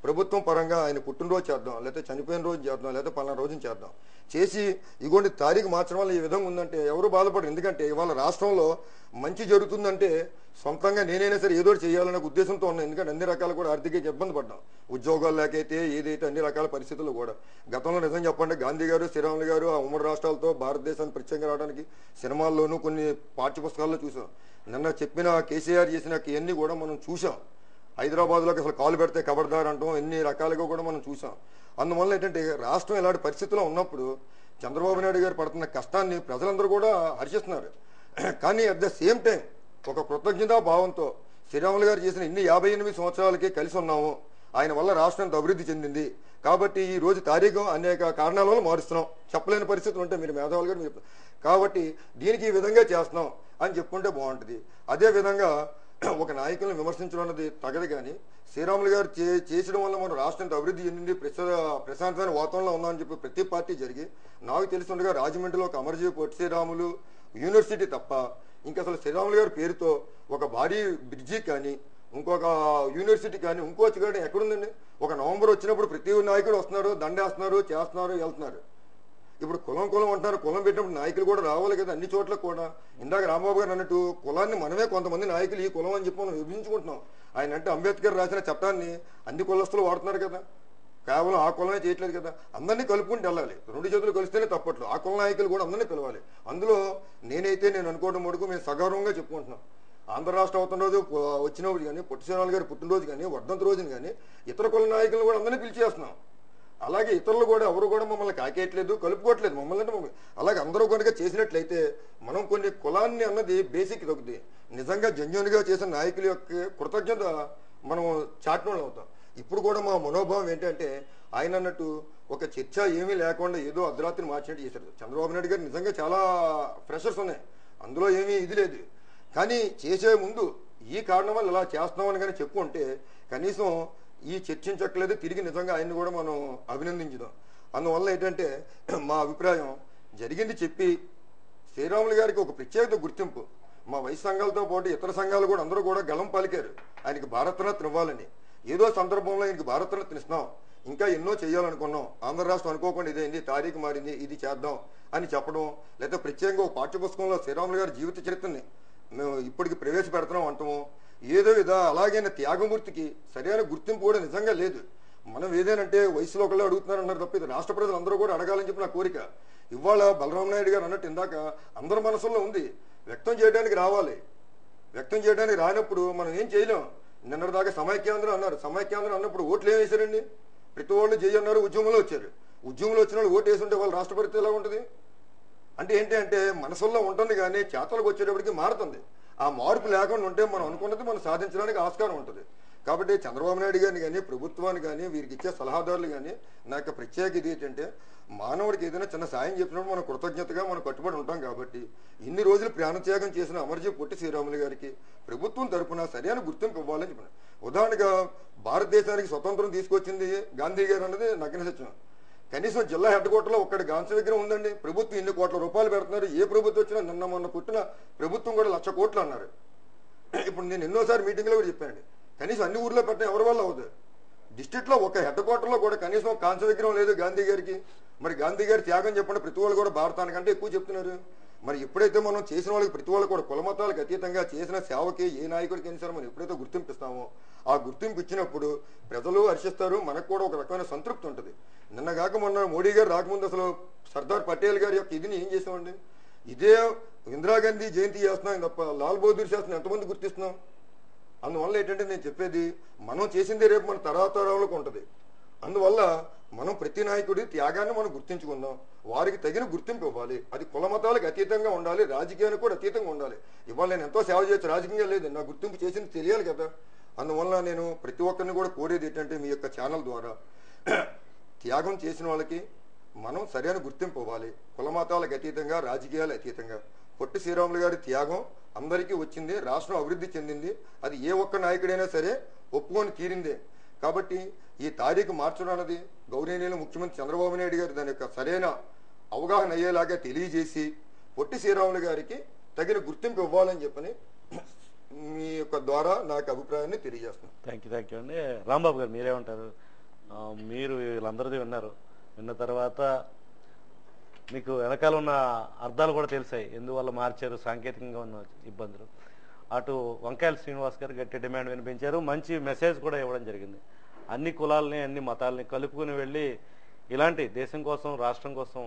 ప్రభుత్వం పరంగా ఆయన పుట్టినరోజు చేద్దాం, లేకపోతే చనిపోయిన రోజు చేద్దాం, లేకపోతే పలానా రోజున చేద్దాం చేసి ఇగోండి తారీఖు మార్చడం వల్ల ఈ విధంగా ఉందంటే ఎవరు బాధపడరు. ఎందుకంటే ఇవాళ రాష్ట్రంలో మంచి జరుగుతుందంటే సొంతంగా నేనైనా సరే ఏదో చేయాలనే ఉద్దేశంతో ఉన్నాను. ఎందుకంటే అన్ని రకాలు కూడా ఆర్థిక ఇబ్బంది పడ్డాం, ఉద్యోగాలు లేకైతే ఏదైతే అన్ని రకాల పరిస్థితులు కూడా. గతంలో నిజం చెప్పండి గాంధీ గారు, శ్రీరాములు గారు ఆ ఉమ్మడి రాష్ట్రాలతో భారతదేశాన్ని ప్రత్యేకంగా రావడానికి సినిమాల్లోనూ కొన్ని పాఠ్య పుస్తకాల్లో చూసాం. నిన్న చెప్పిన కేసీఆర్ చేసిన ఇవన్నీ కూడా మనం చూసాం. హైదరాబాద్లోకి అసలు కాలు పెడితే కబర్దార్ అంటాం, ఎన్ని రకాలుగా కూడా మనం చూసాం. అందువల్ల ఏంటంటే రాష్ట్రం ఇలాంటి పరిస్థితుల్లో ఉన్నప్పుడు చంద్రబాబు నాయుడు గారు పడుతున్న కష్టాన్ని ప్రజలందరూ కూడా హర్షిస్తున్నారు. కానీ అట్ ద సేమ్ టైం ఒక కృతజ్ఞతా భావంతో శ్రీరాములు గారు చేసిన ఇన్ని 58 సంవత్సరాలకి కలిసి ఉన్నాము, ఆయన వల్ల రాష్ట్రం అభివృద్ధి చెందింది కాబట్టి ఈ రోజు తారీఖు అనేక కారణాల వల్ల మారుస్తున్నాం, చెప్పలేని పరిస్థితులు ఉంటాయి, మీరు మేధావులు గారు కాబట్టి దీనికి ఈ విధంగా చేస్తున్నాం అని చెప్పుకుంటే బాగుంటుంది. అదేవిధంగా ఒక నాయకులను విమర్శించడం అన్నది తగదు. కానీ శ్రీరాములు గారు చేసడం వల్ల మన రాష్ట్రం ఎంత అభివృద్ధి చెందింది, ప్రశాంతమైన వాతావరణంలో ఉందని చెప్పి ప్రతి పార్టీ జరిగి, నాకు తెలుస్తుండగా రాజమండ్రిలో ఒక అమరజీవి పొట్టి శ్రీరాములు యూనివర్సిటీ తప్ప ఇంకా అసలు శ్రీరాములు గారి పేరుతో ఒక భారీ బ్రిడ్జి కానీ ఇంకొక యూనివర్సిటీ కానీ ఇంకోటి కానీ ఎక్కడుందండి? ఒక నవంబర్ వచ్చినప్పుడు ప్రతి నాయకుడు వస్తున్నారు, దండేస్తున్నారు, చేస్తున్నారు, వెళ్తున్నారు. ఇప్పుడు కులం అంటున్నారు. కులం పెట్టినప్పుడు నాయకులు కూడా రావాలి కదా అన్ని చోట్ల కూడా. ఇందాక రాంబాబు గారు అన్నట్టు కులాన్ని మనమే కొంతమంది నాయకులు ఈ కులం అని చెప్పి మనం విభజించుకుంటున్నాం. ఆయన అంటే అంబేద్కర్ రాసిన చట్టాన్ని అన్ని కులస్తులు వాడుతున్నారు కదా, కేవలం ఆ కులమే చేయట్లేదు కదా. అందరినీ కలుపుకుంటూ వెళ్ళాలి. రెండు చేతులు కలిస్తేనే తప్పట్లు. ఆ కుల నాయకులు కూడా అందరినీ పిలవాలి. అందులో నేను అనుకోవడం మటుకు మేము సగౌరవంగా చెప్పుకుంటున్నాం. ఆంధ్ర రాష్ట్ర అవుతున్న రోజు వచ్చినప్పుడు కానీ, పొట్టి శ్రీరాములు గారి పుట్టినరోజు కానీ, వర్ధంతి రోజుని కానీ ఇతర కుల నాయకులు కూడా అందరినీ పిలిచేస్తున్నాం. అలాగే ఇతరులు కూడా ఎవరు కూడా మమ్మల్ని కాకేయట్లేదు, కలుపుకోవట్లేదు మమ్మల్ని అంటే అలాగే అందరూ కనుక చేసినట్లయితే మనం కొన్ని కులాన్ని అన్నది బేసిక్ తగ్గుతుంది. నిజంగా జెన్యూన్గా చేసిన నాయకుల యొక్క కృతజ్ఞత మనం చాటిన అవుతాం. ఇప్పుడు కూడా మా మనోభావం ఏంటంటే ఆయన అన్నట్టు ఒక చర్చ ఏమీ లేకుండా ఏదో అర్ధరాత్రి మార్చినట్టు చేశారు. చంద్రబాబు నాయుడు గారు నిజంగా చాలా ప్రెషర్స్ ఉన్నాయి, అందులో ఏమీ ఇది లేదు. కానీ చేసే ముందు ఈ కారణం వల్ల ఇలా చేస్తున్నామని కానీ చెప్పుకుంటే కనీసం ఈ చర్చించట్లేదు. తిరిగి నిజంగా ఆయన్ని కూడా మనం అభినందించుదాం. అందువల్ల ఏంటంటే మా అభిప్రాయం జరిగింది చెప్పి శ్రీరాములు గారికి ఒక ప్రత్యేకత గుర్తింపు మా వయసు సంఘాలతో పాటు ఇతర సంఘాలు కూడా అందరూ కూడా గళం పలికారు ఆయనకి భారతరత్న ఇవ్వాలని. ఏదో సందర్భంలో ఆయనకి భారతరత్న ఇస్తున్నాం, ఇంకా ఎన్నో చేయాలనుకున్నాం, ఆంధ్ర రాష్ట్రం అనుకోకుండా ఇదేంది తారీఖు మారింది, ఇది చేద్దాం అని చెప్పడం, లేదా ప్రత్యేకంగా ఒక పాఠ్యపుస్తకంలో శ్రీరాములు గారి జీవిత చరిత్రని మేము ఇప్పటికి ప్రవేశపెడుతున్నాం అంటాము. ఏదో అలాగైనా త్యాగమూర్తికి సరైన గుర్తింపు కూడా నిజంగా లేదు. మనం ఏదేనంటే వయసులో ఒకళ్ళు అడుగుతున్నారన్నారు తప్ప ఇది రాష్ట్ర ప్రజలు అందరూ కూడా అడగాలని చెప్పి నా కోరిక. ఇవాళ బలరామ నాయుడు గారు అన్నట్టు ఇందాక అందరి మనసుల్లో ఉంది, వ్యక్తం చేయడానికి రావాలి. వ్యక్తం చేయడానికి రానప్పుడు మనం ఏం చేయలేం. నిన్నటిదాకా సమైక్యాంధ్రం అన్నారు. సమైక్యాంధ్రం అన్నప్పుడు ఓట్లు ఏం వేశారండి? ప్రతి వాళ్ళు జై అన్నారు, ఉద్యమంలో వచ్చారు. ఉద్యమంలో వచ్చిన వాళ్ళు ఓటు వేసుంటే వాళ్ళు రాష్ట్ర పరిస్థితి ఎలా ఉంటుంది? అంటే ఏంటి అంటే మనసుల్లో ఉంటుంది కానీ చేతలకు వచ్చేటప్పటికి మారుతుంది. ఆ మార్పు లేకుండా ఉంటే మనం అనుకున్నది మనం సాధించడానికి ఆస్కారం ఉంటుంది. కాబట్టి చంద్రబాబు నాయుడు గారిని కానీ ప్రభుత్వాన్ని కానీ వీరికి ఇచ్చే సలహాదారులు కానీ నా యొక్క ప్రత్యేక ఇది ఏంటంటే మానవుడికి ఏదైనా చిన్న సాయం చెప్పినప్పుడు మనం కృతజ్ఞతగా మనం కట్టుబడి ఉంటాం. కాబట్టి ఇన్ని రోజులు ప్రాణత్యాగం చేసిన అమరజీవి పొట్టి శ్రీరాములు గారికి ప్రభుత్వం తరఫున సరైన గుర్తింపు ఇవ్వాలని చెప్పిన. ఉదాహరణగా భారతదేశానికి స్వతంత్రం తీసుకొచ్చింది గాంధీ గారు అన్నది నగ్న సత్యం. కనీసం జిల్లా హెడ్ క్వార్టర్లో ఒక్కడి గాంధీ విగ్రహం ఉందండి. ప్రభుత్వం ఇన్ని కోట్ల రూపాయలు పెడుతున్నారు. ఏ ప్రభుత్వం వచ్చినా నిన్న మొన్న పుట్టిన ప్రభుత్వం కూడా 1,00,000 కోట్లు అన్నారు. ఇప్పుడు నేను ఎన్నోసారి మీటింగ్లో కూడా చెప్పానండి, కనీసం అన్ని ఊర్లో పెట్టిన ఎవరి వల్ల అవుతుంది? డిస్ట్రిక్ట్లో ఒక హెడ్ క్వార్టర్లో కూడా కనీసం కాంస్య విగ్రహం లేదు గాంధీ గారికి. మరి గాంధీ గారి త్యాగం చెప్పండి, ప్రతి వాళ్ళు కూడా భారతానికంటే ఎక్కువ చెప్తున్నారు. మరి ఎప్పుడైతే మనం చేసిన వాళ్ళకి ప్రతి వాళ్ళు కూడా కులమతాలకు అతీతంగా చేసిన సేవకి ఏ నాయకుడికి అయినా సరే మనం ఎప్పుడైతే గుర్తింపిస్తామో ఆ గుర్తింపు ఇచ్చినప్పుడు ప్రజలు హర్షిస్తారు, మనకు కూడా ఒక రకమైన సంతృప్తి ఉంటుంది. నిన్నగాక మొన్న మోడీ గారు రాకముందు అసలు సర్దార్ పటేల్ గారి యొక్క ఇదిని ఏం చేసామండి? ఇదే ఇందిరాగాంధీ జయంతి చేస్తున్నాం తప్ప లాల్ బహదూర్ శాస్త్రిని ఎంతమంది గుర్తిస్తున్నాం? అందువల్ల ఏంటంటే నేను చెప్పేది మనం చేసిందే రేపు మన తరాతరాలకు ఉంటుంది. అందువల్ల మనం ప్రతి నాయకుడి త్యాగాన్ని మనం గుర్తించుకుందాం, వారికి తగిన గుర్తింపు ఇవ్వాలి. అది కుల మతాలకు అతీతంగా ఉండాలి, రాజకీయానికి కూడా అతీతంగా ఉండాలి. ఇవాళ నేను ఎంతో సేవ చేయొచ్చు, రాజకీయంగా లేదు, నా గుర్తింపు చేసింది తెలియాలి కదా. అందువల్ల నేను ప్రతి ఒక్కరిని కూడా కోరేది ఏంటంటే మీ యొక్క ఛానల్ ద్వారా త్యాగం చేసిన వాళ్ళకి మనం సరైన గుర్తింపు ఇవ్వాలి, కుల మతాలకు అతీతంగా, రాజకీయాలు అతీతంగా. పొట్టి శ్రీరాములు గారి త్యాగం అందరికీ వచ్చింది, రాష్ట్రం అభివృద్ధి చెందింది. అది ఏ ఒక్క నాయకుడైనా సరే ఒప్పుకొని తీరిందే. కాబట్టి ఈ తారీఖు మార్చడం అన్నది గౌరవనీయులు ముఖ్యమంత్రి చంద్రబాబు నాయుడు గారు దాని యొక్క సరైన అవగాహన అయ్యేలాగా తెలియజేసి పొట్టి శ్రీరాములు గారికి తగిన గుర్తింపు ఇవ్వాలని చెప్పని మీ యొక్క ద్వారా నాకు అభిప్రాయాన్ని తెలియజేస్తున్నాను. థ్యాంక్ యూ అండి. రాంబాబు గారు మీరేమంటారు? మీరు వీళ్ళందరిది విన్నారు, విన్న తర్వాత మీకు వెనకాల ఉన్న అర్థాలు కూడా తెలిసాయి, ఎందువల్ల మార్చారు, సాంకేతికంగా ఉన్న ఇబ్బందులు. అటు వంకాయల శ్రీనివాస్ గారు గట్టి డిమాండ్ వినిపించారు, మంచి మెసేజ్ కూడా ఇవ్వడం జరిగింది. అన్ని కులాలని అన్ని మతాలని కలుపుకుని వెళ్ళి ఇలాంటి దేశం కోసం రాష్ట్రం కోసం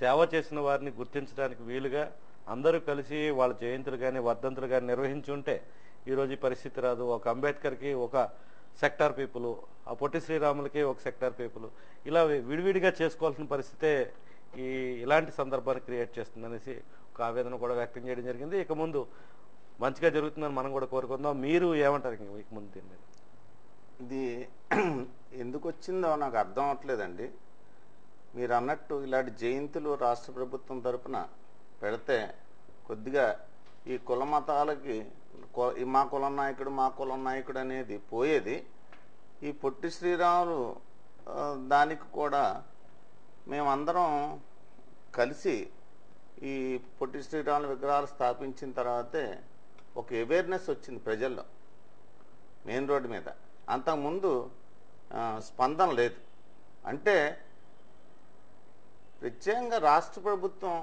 సేవ చేసిన వారిని గుర్తించడానికి వీలుగా అందరూ కలిసి వాళ్ళ జయంతులు కానీ వర్ధంతులు కానీ నిర్వహించి ఉంటే ఈరోజు ఈ పరిస్థితి రాదు. ఒక అంబేద్కర్కి ఒక సెక్టార్ పీపుల్, ఆ పొట్టి శ్రీరాములకి ఒక సెక్టార్ పీపుల్, ఇలా విడివిడిగా చేసుకోవాల్సిన పరిస్థితే ఇలాంటి సందర్భాన్ని క్రియేట్ చేస్తుందనేసి ఒక ఆవేదన కూడా వ్యక్తం చేయడం జరిగింది. ఇక ముందు మంచిగా జరుగుతుందని మనం కూడా కోరుకుందాం. మీరు ఏమంటారు ఇక ముందు దీని మీద? ఇది ఎందుకు వచ్చిందో నాకు అర్థం అవట్లేదండి. మీరు అన్నట్టు ఇలాంటి జయంతులు రాష్ట్ర ప్రభుత్వం తరఫున పెడితే కొద్దిగా ఈ కుల మతాలకి మా కులం నాయకుడు అనేది పోయేది. ఈ పొట్టి శ్రీరాములు దానికి కూడా మేమందరం కలిసి ఈ పొట్టి శ్రీరాములు విగ్రహాలు స్థాపించిన తర్వాతే ఒక అవేర్నెస్ వచ్చింది ప్రజల్లో మెయిన్ రోడ్డు మీద. అంతకుముందు స్పందన లేదు. అంటే ప్రత్యేకంగా రాష్ట్ర ప్రభుత్వం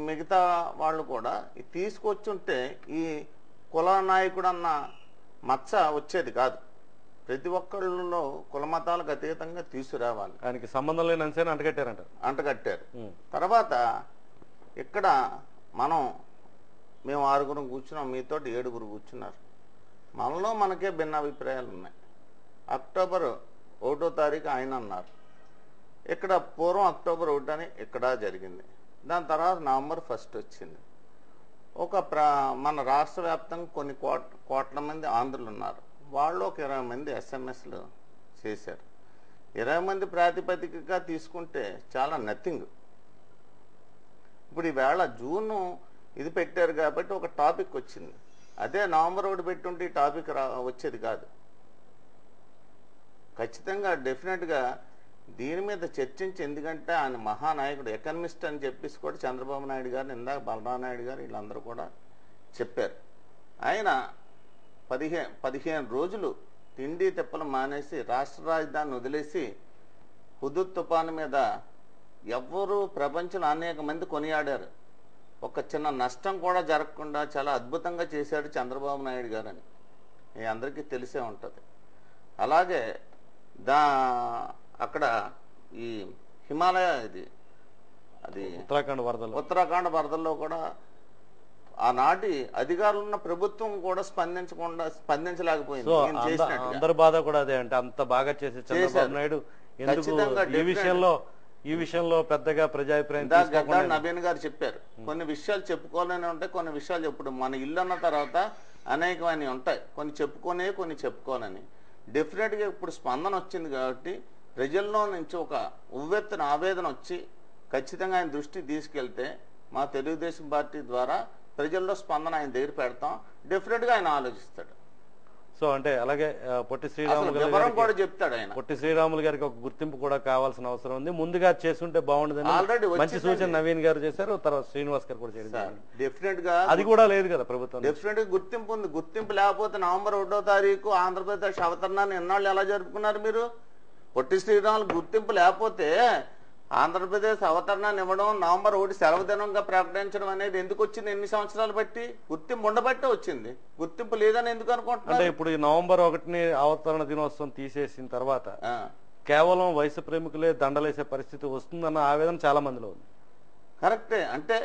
మిగతా వాళ్ళు కూడా తీసుకొచ్చుంటే ఈ కుల నాయకుడు అన్న మచ్చ వచ్చేది కాదు. ప్రతి ఒక్కళ్ళలో కుల మతాలకు అతీతంగా తీసుకురావాలి. ఆయనకి సంబంధం లేని అంశాన్ని అంటగట్టారు. తర్వాత ఇక్కడ మేము 6 కూర్చున్నాం, మీతో 7 కూర్చున్నారు. మనలో మనకే భిన్న అభిప్రాయాలు ఉన్నాయి. అక్టోబర్ 1వ తారీఖు ఆయన అన్నారు. ఇక్కడ పూర్వం అక్టోబర్ 1 అని ఇక్కడ జరిగింది. దాని తర్వాత నవంబర్ 1 వచ్చింది. మన రాష్ట్ర వ్యాప్తంగా కొన్ని కోట్ల మంది ఆంధ్రులు ఉన్నారు. వాళ్ళు ఒక 20 మంది ఎస్ఎంఎస్లు చేశారు. 20 మంది ప్రాతిపదికగా తీసుకుంటే చాలా నథింగ్. ఇప్పుడు ఈవేళ జూన్ ఇది పెట్టారు కాబట్టి ఒక టాపిక్ వచ్చింది. అదే నవంబర్ 1 పెట్టుంటే ఈ టాపిక్ వచ్చేది కాదు. ఖచ్చితంగా డెఫినెట్గా దీని మీద చర్చించి, ఎందుకంటే ఆయన మహానాయకుడు, ఎకనమిస్ట్ అని చెప్పేసి కూడా చంద్రబాబు నాయుడు గారిని ఇందాక బలరాం నాయుడు గారు వీళ్ళందరూ కూడా చెప్పారు. ఆయన 15 రోజులు తిండి తిప్పలు మానేసి రాష్ట్ర రాజధానిని వదిలేసి హుదూద్ తుఫాను మీద ఎవ్వరూ ప్రపంచంలో అనేక మంది కొనియాడారు. ఒక చిన్న నష్టం కూడా జరగకుండా చాలా అద్భుతంగా చేశాడు చంద్రబాబు నాయుడు గారని మీ అందరికీ తెలిసే ఉంటుంది. అలాగే అక్కడ ఈ హిమాలయ ఉత్తరాఖండ్ వరదల్లో కూడా ఆనాటి అధికారులున్న ప్రభుత్వం కూడా స్పందించలేకపోయింది. అందరి బాధ కూడా అదే. అంటే అంత బాగా చేసే చంద్రబాబు నాయుడు ఈ విషయంలో పెద్దగా ప్రజాభిప్రాయం నవీన్ గారు చెప్పారు. కొన్ని విషయాలు చెప్పుకోవాలని ఉంటాయి, కొన్ని విషయాలు ఇప్పుడు మన ఇల్లు అన్న తర్వాత అనేకమైనవి ఉంటాయి. కొన్ని చెప్పుకోవాలని డెఫినెట్గా ఇప్పుడు స్పందన వచ్చింది కాబట్టి ప్రజల్లో నుంచి ఒక ఉవ్వెత్తున ఆవేదన వచ్చి ఖచ్చితంగా ఆయన దృష్టికి తీసుకెళ్తే మా తెలుగుదేశం పార్టీ ద్వారా ప్రజల్లో స్పందన ఆయన దగ్గర పెడతాం. డెఫినెట్గా ఆయన ఆలోచిస్తాడు. సో అంటే అలాగే పొట్టి శ్రీరాములు గారికి ఒక గుర్తింపు కూడా కావాల్సిన అవసరం ఉంది. ముందుగా చేస్తుంటే బాగుండదని ఆల్రెడీ మంచి సూచన నవీన్ గారు చేశారు. తర్వాత శ్రీనివాస్ గారు కూడా చేశారు. డెఫినెట్ గా అది కూడా లేదు కదా ప్రభుత్వం. డెఫినెట్ గా గుర్తింపు ఉంది. గుర్తింపు లేకపోతే నవంబర్ 1వ తారీఖు ఆంధ్రప్రదేశ్ అవతరణాన్ని ఎన్నాళ్ళు ఎలా జరుపుకున్నారు మీరు? పొట్టి శ్రీరాములు గుర్తింపు లేకపోతే ఆంధ్రప్రదేశ్ అవతరణాన్ని ఇవ్వడం, నవంబర్ 1 సెలవు దినంగా ప్రకటించడం అనేది ఎందుకు వచ్చింది? ఎన్ని సంవత్సరాలు బట్టి? గుర్తింపు ఉండబట్టే వచ్చింది. గుర్తింపు లేదని ఎందుకు అనుకుంటున్నారు? అంటే ఇప్పుడు ఈ నవంబర్ 1ని అవతరణ దినోత్సవం తీసేసిన తర్వాత కేవలం వయసు ప్రేమికులే దండలేసే పరిస్థితి వస్తుందన్న ఆవేదన చాలా మందిలో ఉంది. కరెక్టే. అంటే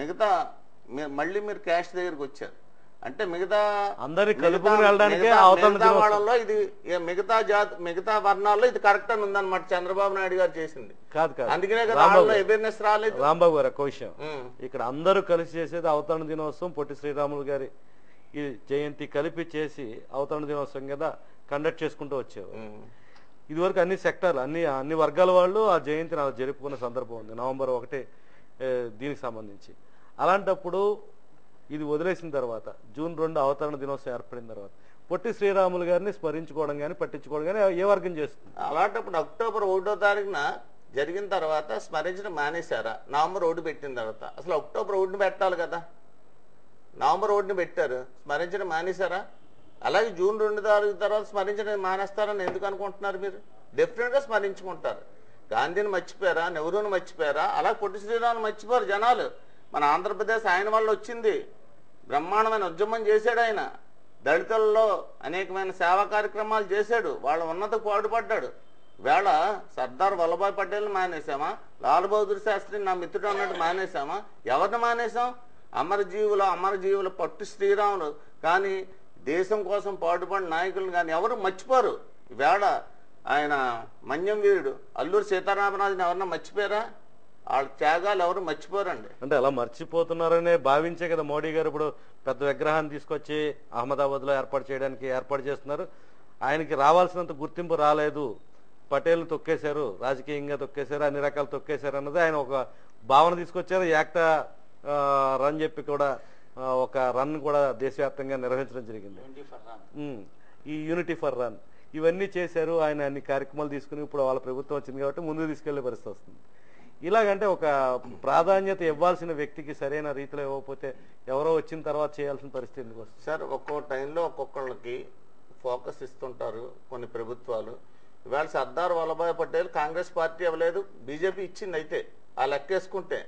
మిగతా మళ్ళీ మీరు క్యాష్ దగ్గరికి వచ్చారు అంటే మిగతా వాళ్ళలో ఇది మిగతా వర్ణాల్లో ఇది కరెక్ట్ అని ఉందన్నమాట చంద్రబాబు నాయుడు గారు చేసింది. అందుకనే కదా అవేర్నెస్ రాలేదు. రాంబాబు గారు ఒక విషయం, ఇక్కడ అందరూ కలిసి చేసేది అవతరణ దినోత్సవం, పొట్టి శ్రీరాములు గారి ఈ జయంతి కలిపి చేసి అవతరణ దినోత్సవం కదా కండక్ట్ చేసుకుంటూ వచ్చేవారు. ఇదివరకు అన్ని సెక్టార్లు అన్ని వర్గాల వాళ్ళు ఆ జయంతిని అలా జరుపుకున్న సందర్భం ఉంది నవంబర్ 1 దీనికి సంబంధించి. అలాంటప్పుడు ఇది వదిలేసిన తర్వాత జూన్ 2 అవతరణ దినోత్సవం ఏర్పడిన తర్వాత పొట్టి శ్రీరాములు గారిని స్మరించుకోవడం కానీ పట్టించుకోవడం కానీ ఏ వర్గం చేస్తుంది? అలాంటప్పుడు అక్టోబర్ 1వ తారీఖున జరిగిన తర్వాత స్మరించడం మానేశారా? నవంబర్ 1 పెట్టిన తర్వాత అసలు అక్టోబర్ 1ని పెట్టాలి కదా. నవంబర్ 1ని పెట్టారు, స్మరించడం మానేశారా? అలాగే జూన్ 2 తారీఖు తర్వాత స్మరించడం మానేస్తారని ఎందుకు అనుకుంటున్నారు మీరు? డెఫినెట్ గా స్మరించుకుంటారు. గాంధీని మర్చిపోయారా? నెహ్రూని మర్చిపోయారా? అలా పొట్టి శ్రీరాములు మర్చిపోరు జనాలు. మన ఆంధ్రప్రదేశ్ ఆయన వల్ల వచ్చింది. బ్రహ్మాండమైన ఉద్యమం చేశాడు ఆయన. దళితుల్లో అనేకమైన సేవా కార్యక్రమాలు చేశాడు. వాళ్ళ ఉన్నతకు పాటుపడ్డాడు. వేళ సర్దార్ వల్లభాయ్ పటేల్ని మానేసామా? లాల్ బహదూర్ శాస్త్రిని నా మిత్రుడు అన్నట్టు మానేసామా? ఎవరిని మానేసాం? అమరజీవుల పొట్టి శ్రీరాములు కానీ దేశం కోసం పాటుపడిన నాయకులను కానీ ఎవరు మర్చిపోరు. వేళ ఆయన మన్యం వీరుడు అల్లూరి సీతారామరాజుని ఎవరన్నా మర్చిపోయారా? వాళ్ళ త్యాగాలు ఎవరు మర్చిపోరండి. అంటే అలా మర్చిపోతున్నారనే భావించే కదా మోడీ గారు ఇప్పుడు పెద్ద విగ్రహాన్ని తీసుకొచ్చి అహ్మదాబాద్ లో ఏర్పాటు చేస్తున్నారు. ఆయనకి రావాల్సినంత గుర్తింపు రాలేదు, పటేల్ తొక్కేశారు, రాజకీయంగా తొక్కేశారు, అన్ని రకాలు తొక్కేశారు అన్నది ఆయన ఒక భావన తీసుకొచ్చారు. యాక్టా రన్ చెప్పి కూడా ఒక రన్ కూడా దేశవ్యాప్తంగా నిర్వహించడం జరిగింది. ఈ యూనిటీ ఫర్ రన్ ఇవన్నీ చేశారు. ఆయన అన్ని కార్యక్రమాలు తీసుకుని ఇప్పుడు వాళ్ళ ప్రభుత్వం వచ్చింది కాబట్టి ముందుకు తీసుకెళ్లే పరిస్థితి వస్తుంది. ఇలాగంటే ఒక ప్రాధాన్యత ఇవ్వాల్సిన వ్యక్తికి సరైన రీతిలో ఇవ్వకపోతే ఎవరో వచ్చిన తర్వాత చేయాల్సిన పరిస్థితి ఎందుకు వస్తుంది సార్? ఒక్కో టైంలో ఒక్కొక్కళ్ళకి ఫోకస్ ఇస్తుంటారు కొన్ని ప్రభుత్వాలు. ఇవాళ సర్దార్ వల్లభాయ్ పటేల్ కాంగ్రెస్ పార్టీ ఇవ్వలేదు, బీజేపీ ఇచ్చింది. అయితే ఆ లెక్కేసుకుంటే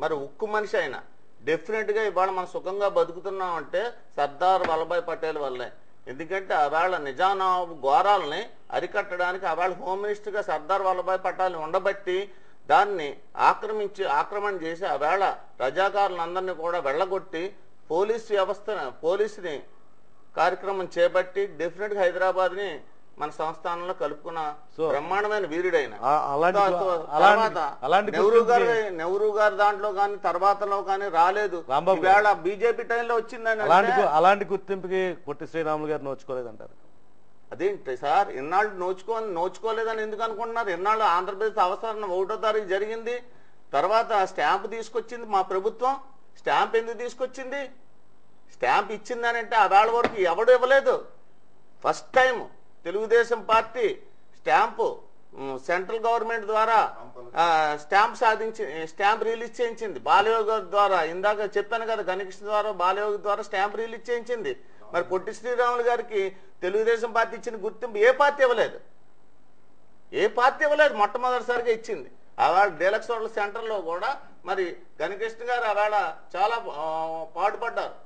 మరి ఉక్కు మనిషి అయినా డెఫినెట్గా ఇవాళ మనం సుఖంగా బతుకుతున్నాం అంటే సర్దార్ వల్లభాయ్ పటేల్ వల్లే. ఎందుకంటే ఆవేళ నిజామాబాద్ ఘోరాలని అరికట్టడానికి ఆవేళ హోమ్ మినిస్టర్గా సర్దార్ వల్లభాయ్ పటేల్ ఉండబట్టి దాన్ని ఆక్రమణ చేసి ఆవేళ రజాకారులందరినీ కూడా వెళ్ళగొట్టి పోలీసుని కార్యక్రమం చేపట్టి డెఫినెట్ గా హైదరాబాద్ ని మన సంస్థానంలో కలుపుకున్న బ్రహ్మాండమైన వీరుడైన నెహ్రూ గారి దాంట్లో కానీ తర్వాతలో కానీ రాలేదు. ఈవేళ బీజేపీ టైంలో వచ్చిందని అలాంటి గుర్తింపుకి పొట్టి శ్రీరాములు గారు నోచుకోలేదంటారు. అదేంటి సార్? ఇన్నాళ్ళు నోచుకోలేదని ఎందుకు అనుకుంటున్నారు? ఇన్నాళ్ళు ఆంధ్రప్రదేశ్ అవసరం 1వ తారీఖు జరిగింది, తర్వాత స్టాంప్ తీసుకొచ్చింది మా ప్రభుత్వం. స్టాంప్ ఎందుకు తీసుకొచ్చింది? స్టాంప్ ఇచ్చిందని అంటే ఆ వేళ వరకు ఎవడు ఇవ్వలేదు. First time Telugu Desam party stamp central government ద్వారా స్టాంప్ రిలీజ్ చేయించింది. బాలయోగి ద్వారా, ఇందాక చెప్పాను కదా, గణకృష్ణ ద్వారా బాలయోగి ద్వారా స్టాంప్ రిలీజ్ చేయించింది. మరి పొట్టి శ్రీరాములు గారికి తెలుగుదేశం పార్టీ ఇచ్చిన గుర్తింపు ఏ పార్టీ ఇవ్వలేదు. మొట్టమొదటిసారిగా ఇచ్చింది. ఆవేళ డీలక్స్ హోటల్ సెంటర్లో కూడా మరి గణకృష్ణ గారు ఆవేళ చాలా పాటుపడ్డారు.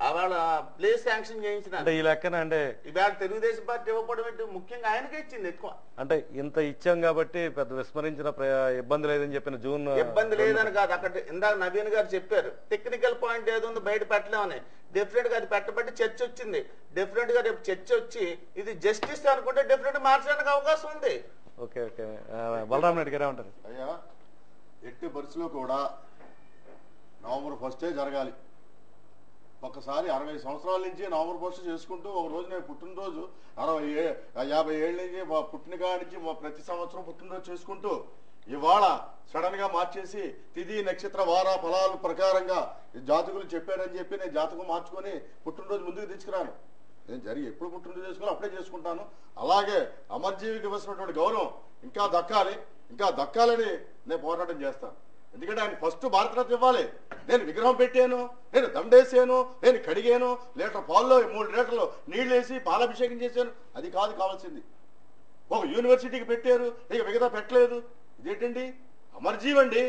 ఆవేళ ప్లేస్ శాంక్షన్ చేయించిన ఈ లెక్కన అంటే ఇవాళ తెలుగుదేశం పార్టీ ఇవ్వకపోవడం ఏంటి? ముఖ్యంగా ఆయనకే ఇచ్చింది ఎక్కువ. అంటే ఇంత ఇచ్చాం కాబట్టి పెద్ద విస్మరించిన ఇబ్బంది లేదని చెప్పిన జూన్ ఇబ్బంది లేదని కాదు. అక్కడ ఇందాక నవీన్ గారు చెప్పారు టెక్నికల్ పాయింట్ ఏదో ఉందో బయట పెట్టలేమని. డెఫినెట్ గా అది పెట్టబట్టి చర్చ వచ్చింది. డెఫినెట్ గా రేపు చర్చ వచ్చి ఇది జస్టిస్ అనుకుంటే డెఫినెట్ మార్చడానికి అవకాశం ఉంది. ఓకే ఓకే బలరాం రెడ్డి గారే ఉంటారు. అయ్యా, ఎట్టి పరిస్థితుల్లో కూడా నవంబర్ 1 జరగాలి. ఒకసారి 60 సంవత్సరాల నుంచి నవంబర్ 1 చేసుకుంటూ ఒక రోజు నేను పుట్టినరోజు 50 ఏళ్ళ నుంచి పుట్టిన కాడి నుంచి ప్రతి సంవత్సరం పుట్టినరోజు చేసుకుంటూ ఇవాళ సడన్ గా మార్చేసి తిథి నక్షత్ర వార ఫలాలు ప్రకారంగా జాతకులు చెప్పారని చెప్పి నేను జాతకం మార్చుకొని పుట్టినరోజు ముందుకు తీసుకురాను. నేను ఎప్పుడు పుట్టినరోజు చేసుకుని అప్పుడే చేసుకుంటాను. అలాగే అమర్జీవికి ఇవ్వాల్సినటువంటి గౌరవం ఇంకా దక్కాలని నేను పోరాటం చేస్తాను. ఎందుకంటే ఆయన ఫస్ట్ భారతరత్న ఇవ్వాలి. నేను విగ్రహం పెట్టాను, నేను దండేసాను, నేను కడిగాను, లీటర్ పాల్లో 3 లీటర్లు నీళ్లు వేసి పాలాభిషేకం చేశాను. అది కాదు కావాల్సింది. ఒక యూనివర్సిటీకి పెట్టారు, ఇక మిగతా పెట్టలేదు. ఇదేంటండి? అమర్జీవండి.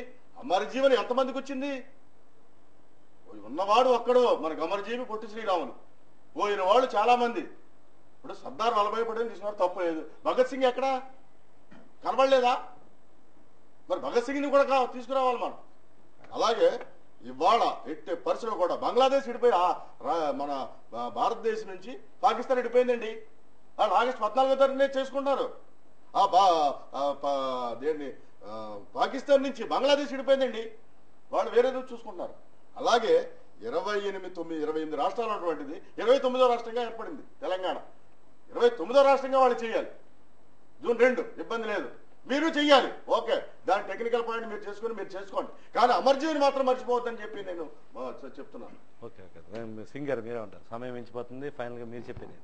అమర్జీవని ఎంతమందికి వచ్చింది? ఉన్నవాడు ఒక్కడు మనకు అమర్జీవి పొట్టి శ్రీరాములు. పోయిన వాళ్ళు చాలా మంది. ఇప్పుడు సర్దార్ వల్లభాయ్ పటేల్ తీసుకున్నారు, తప్పు లేదు. భగత్ సింగ్ ఎక్కడా కనబడలేదా? మరి భగత్ సింగ్ని కూడా తీసుకురావాలి మనం. అలాగే ఇవాళ ఎట్టి పరిస్థితుల్లో కూడా బంగ్లాదేశ్ విడిపోయి మన భారతదేశం నుంచి పాకిస్తాన్ విడిపోయిందండి. వాళ్ళు ఆగస్టు 14వ తారీఖునే చేసుకుంటున్నారు. దేన్ని పాకిస్తాన్ నుంచి బంగ్లాదేశ్ విడిపోయిందండి. వాళ్ళు వేరే రోజు చూసుకుంటున్నారు. అలాగే 28 రాష్ట్రాలు అటువంటిది 29వ రాష్ట్రంగా ఏర్పడింది తెలంగాణ. 29వ రాష్ట్రంగా వాళ్ళు చేయాలి. జూన్ 2 ఇబ్బంది లేదు, మీరు చెయ్యాలి. ఓకే, దాని టెక్నికల్ పాయింట్ మీరు చేసుకోండి. కానీ అమర్జీవిని మాత్రం మర్చిపోవద్దని చెప్పి నేను చెప్తున్నాను. ఓకే ఓకే సింగ్ గారు మీరే ఉంటారు. సమయం మించిపోతుంది. ఫైనల్గా మీరు చెప్పేది.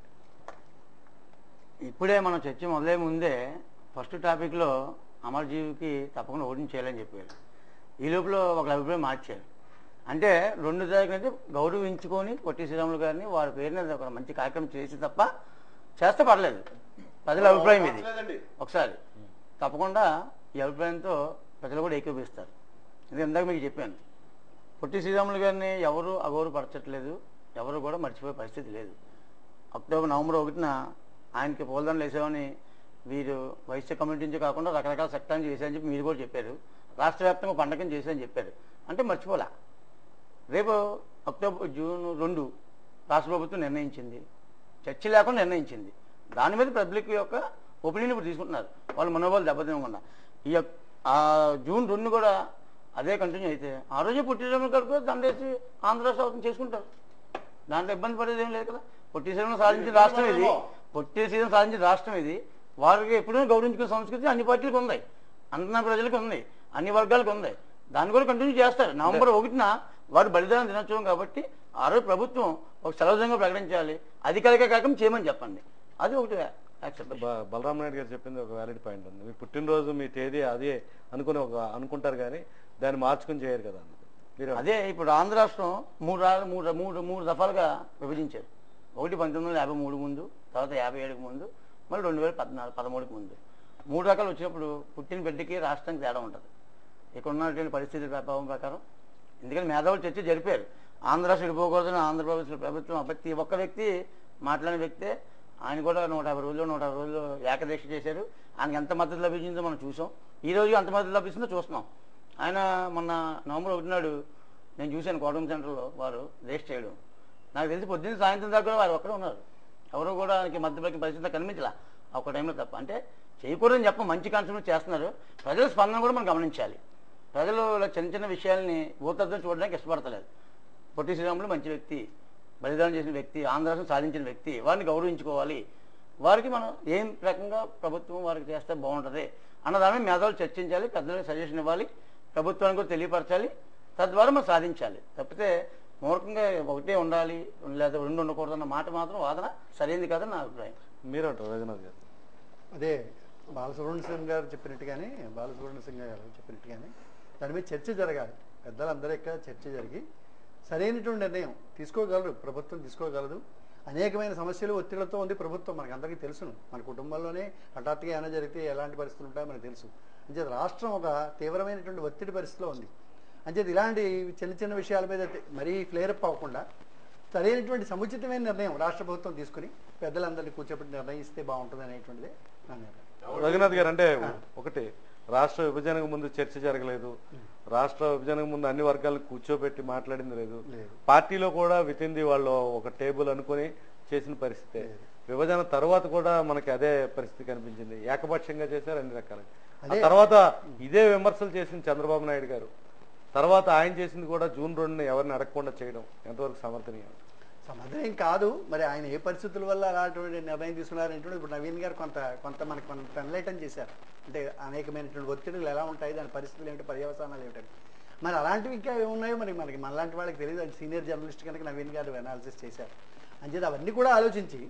ఇప్పుడే మనం చర్చ మొదలే ముందే ఫస్ట్ టాపిక్లో అమర్జీవికి తప్పకుండా ఓటింగ్ చేయాలని చెప్పారు. ఈ లోపల ఒక అభిప్రాయం మార్చారు. అంటే 2 తారీఖు అయితే గౌరవించుకొని పొట్టి శ్రీరాములు గారిని వారి పేరున ఒక మంచి కార్యక్రమం చేసి తప్ప చేస్తే పర్లేదు. ప్రజల అభిప్రాయం ఇది. ఒకసారి తప్పకుండా ఈ అభిప్రాయంతో ప్రజలు కూడా ఏకీభవిస్తారు. ఇది ఇందాక మీకు చెప్పాను. పొట్టి శ్రీరాములు గారిని ఎవరు అగౌరవపరచట్లేదు, ఎవరు కూడా మర్చిపోయే పరిస్థితి లేదు. నవంబర్ 1న ఆయనకి పూలదండలు వేసామని వీరు వైశ్య కమ్యూనిటీ నుంచి కాకుండా రకరకాల చట్టాన్ని చేశారని చెప్పి మీరు కూడా చెప్పారు. రాష్ట్ర వ్యాప్తంగా పండగని చేశారని చెప్పారు. అంటే మర్చిపోలే. రేపు జూన్ 2 రాష్ట్ర ప్రభుత్వం నిర్ణయించింది, చర్చ లేకుండా నిర్ణయించింది. దాని మీద పబ్లిక్ యొక్క ఒపీనియన్ ఇప్పుడు తీసుకుంటున్నారు. వాళ్ళు మనోబలం దెబ్బతినకుండా జూన్ 2 కూడా అదే కంటిన్యూ అయితే ఆ రోజే పొట్టి శ్రీరాములు గారు కూడా దండేసి ఆంధ్ర రాష్ట్రం చేసుకుంటారు. దాంట్లో ఇబ్బంది పడేది ఏం లేదు కదా. పొట్టి శ్రీరాములు సాధించిన రాష్ట్రం ఇది. పొట్టి శ్రీరాములు సాధించిన రాష్ట్రం ఇది. వారికి ఎప్పుడూ గౌరవించుకునే సంస్కృతి అన్ని పార్టీలకు ఉంది, అన్న ప్రజలకు ఉంది, అన్ని వర్గాలకు ఉంది. దాన్ని కూడా కంటిన్యూ చేస్తారు. నవంబర్ 1న వారు బలిదానం దినోత్సవం కాబట్టి ఆ రోజు ప్రభుత్వం ఒక సెలవుజంగా ప్రకటించాలి, అధికారిక కార్యక్రమం చేయమని చెప్పండి, అది ఒకటి యాక్సెప్ట్. బలరాం నాయుడు గారు చెప్పింది ఒక వ్యాలిడ్ పాయింట్ ఉంది. మీ పుట్టినరోజు మీ తేదీ అదే అనుకుంటారు కానీ దాన్ని మార్చుకుని చేయరు కదా. మీరు అదే ఇప్పుడు ఆంధ్ర రాష్ట్రం మూడు దఫాలుగా విభజించారు. ఒకటి 1953 ముందు, తర్వాత 57కి ముందు, మళ్ళీ 2013కి ముందు. 3 రకాలు వచ్చినప్పుడు పుట్టిన బిడ్డకి రాష్ట్రానికి తేడా ఉంటుంది. ఇక్కడ ఉన్నటువంటి పరిస్థితుల ప్రభావం ప్రకారం ఎందుకంటే మేధావులు చర్చ జరిపారు. ఆంధ్ర రాష్ట్రం విడిపోకూడదని ఆంధ్రప్రదేశ్ ప్రభుత్వం ప్రతి ఒక్క వ్యక్తి మాట్లాడిన వ్యక్తే. ఆయన కూడా 150 రోజులు ఏకదీక్ష చేశారు. ఆయనకి ఎంత మద్దతు లభించిందో మనం చూసాం. ఈ రోజు ఎంత మద్దతు లభిస్తుందో చూస్తున్నాం. ఆయన మొన్న నవంబర్ 1 నాడు నేను చూశాను కోటం సెంటర్లో వారు రేస్ట్ చేయడం. నాకు తెలిసి పొద్దున్న సాయంత్రం దాకా వారు ఒక్కడే ఉన్నారు. ఎవరు కూడా ఆయనకి మధ్యలోకి పరిస్థితి కనిపించలా ఒక టైంలో తప్ప. అంటే చేయకూడదని చెప్ప మంచి కాన్సెప్ట్ చేస్తున్నారు. ప్రజల స్పందన కూడా మనం గమనించాలి. ప్రజలు చిన్న చిన్న విషయాల్ని ఊతద్దం చూడడానికి ఇష్టపడతలేదు. పొట్టి శ్రీరాములు మంచి వ్యక్తి, బలిదానం చేసిన వ్యక్తి, ఆంధ్ర రాష్ట్రం సాధించిన వ్యక్తి, వారిని గౌరవించుకోవాలి. వారికి మనం ఏం రకంగా ప్రభుత్వం వారికి చేస్తే బాగుంటుంది అన్నదాన్ని మేధావులు చర్చించాలి, పెద్దలకు సజెషన్ ఇవ్వాలి, ప్రభుత్వానికి కూడా తెలియపరచాలి. తద్వారా మనం సాధించాలి. తప్పితే మూర్ఖంగా ఒకటే ఉండాలి లేదా 2 ఉండకూడదు అన్న మాట మాత్రం వాదన సరైనది కాదని నా అభిప్రాయం. మీరంటారు రఘునాథ్ గారు? అదే బాలసుబ్రహ్మణ్య సింగ్ గారు చెప్పినట్టుగానే దాని మీద చర్చ జరగాలి. పెద్దలందరూ ఇక్కడ చర్చ జరిగి సరైనటువంటి నిర్ణయం తీసుకోగలరు, ప్రభుత్వం తీసుకోగలదు. అనేకమైన సమస్యలు ఒత్తిళ్లతో ఉంది ప్రభుత్వం, మనకు అందరికీ తెలుసును. మన కుటుంబంలోనే హఠాత్తుగా ఏమైనా జరిగితే ఎలాంటి పరిస్థితులు ఉంటాయో మనకు తెలుసు. అంచేత రాష్ట్రం ఒక తీవ్రమైనటువంటి ఒత్తిడి పరిస్థితిలో ఉంది. అంచేత ఇలాంటి చిన్న చిన్న విషయాల మీద మరీ ఫ్లేరప్ అవ్వకుండా సరైనటువంటి సముచితమైన నిర్ణయం రాష్ట్ర ప్రభుత్వం తీసుకుని పెద్దలందరినీ కూర్చోబెట్టి నిర్ణయిస్తే బాగుంటుంది అనేటువంటిదే నా నిర్ణయం. రఘునాథ్ గారు, అంటే ఒకటి రాష్ట్ర విభజనకు ముందు చర్చ జరగలేదు, రాష్ట్ర విభజనకు ముందు అన్ని వర్గాలను కూర్చోబెట్టి మాట్లాడింది లేదు, పార్టీలో కూడా వితింది వాళ్ళు ఒక టేబుల్ అనుకుని చేసిన పరిస్థితి. విభజన తర్వాత కూడా మనకి అదే పరిస్థితి కనిపించింది. ఏకపక్షంగా చేశారు అన్ని రకాలుగా. ఆ తర్వాత ఇదే విమర్శలు చేసిన చంద్రబాబు నాయుడు గారు తర్వాత ఆయన చేసింది కూడా జూన్ 2ని ఎవరిని అడగకుండా చేయడం ఎంతవరకు సమర్థనీయం? సమర్థనీయం కాదు. మరి ఆయన ఏ పరిస్థితుల వల్ల అలాంటి నిర్ణయం తీసుకున్నారంటే ఇప్పుడు నవీన్ గారు కొంత మనకు ఎన్లైటన్ చేశారు. అంటే అనేకమైనటువంటి ఒత్తిడులు ఎలా ఉంటాయి, దాని పరిస్థితులు ఏమిటి, పర్యవసానాలు ఏమిటని. మరి అలాంటివి ఇంకా ఏమున్నాయో మరి మనలాంటి వాళ్ళకి తెలియదు. అది సీనియర్ జర్నలిస్ట్ కనుక నవీన్ గారు అనాలిసిస్ చేశారు. అంచేది అవన్నీ కూడా ఆలోచించి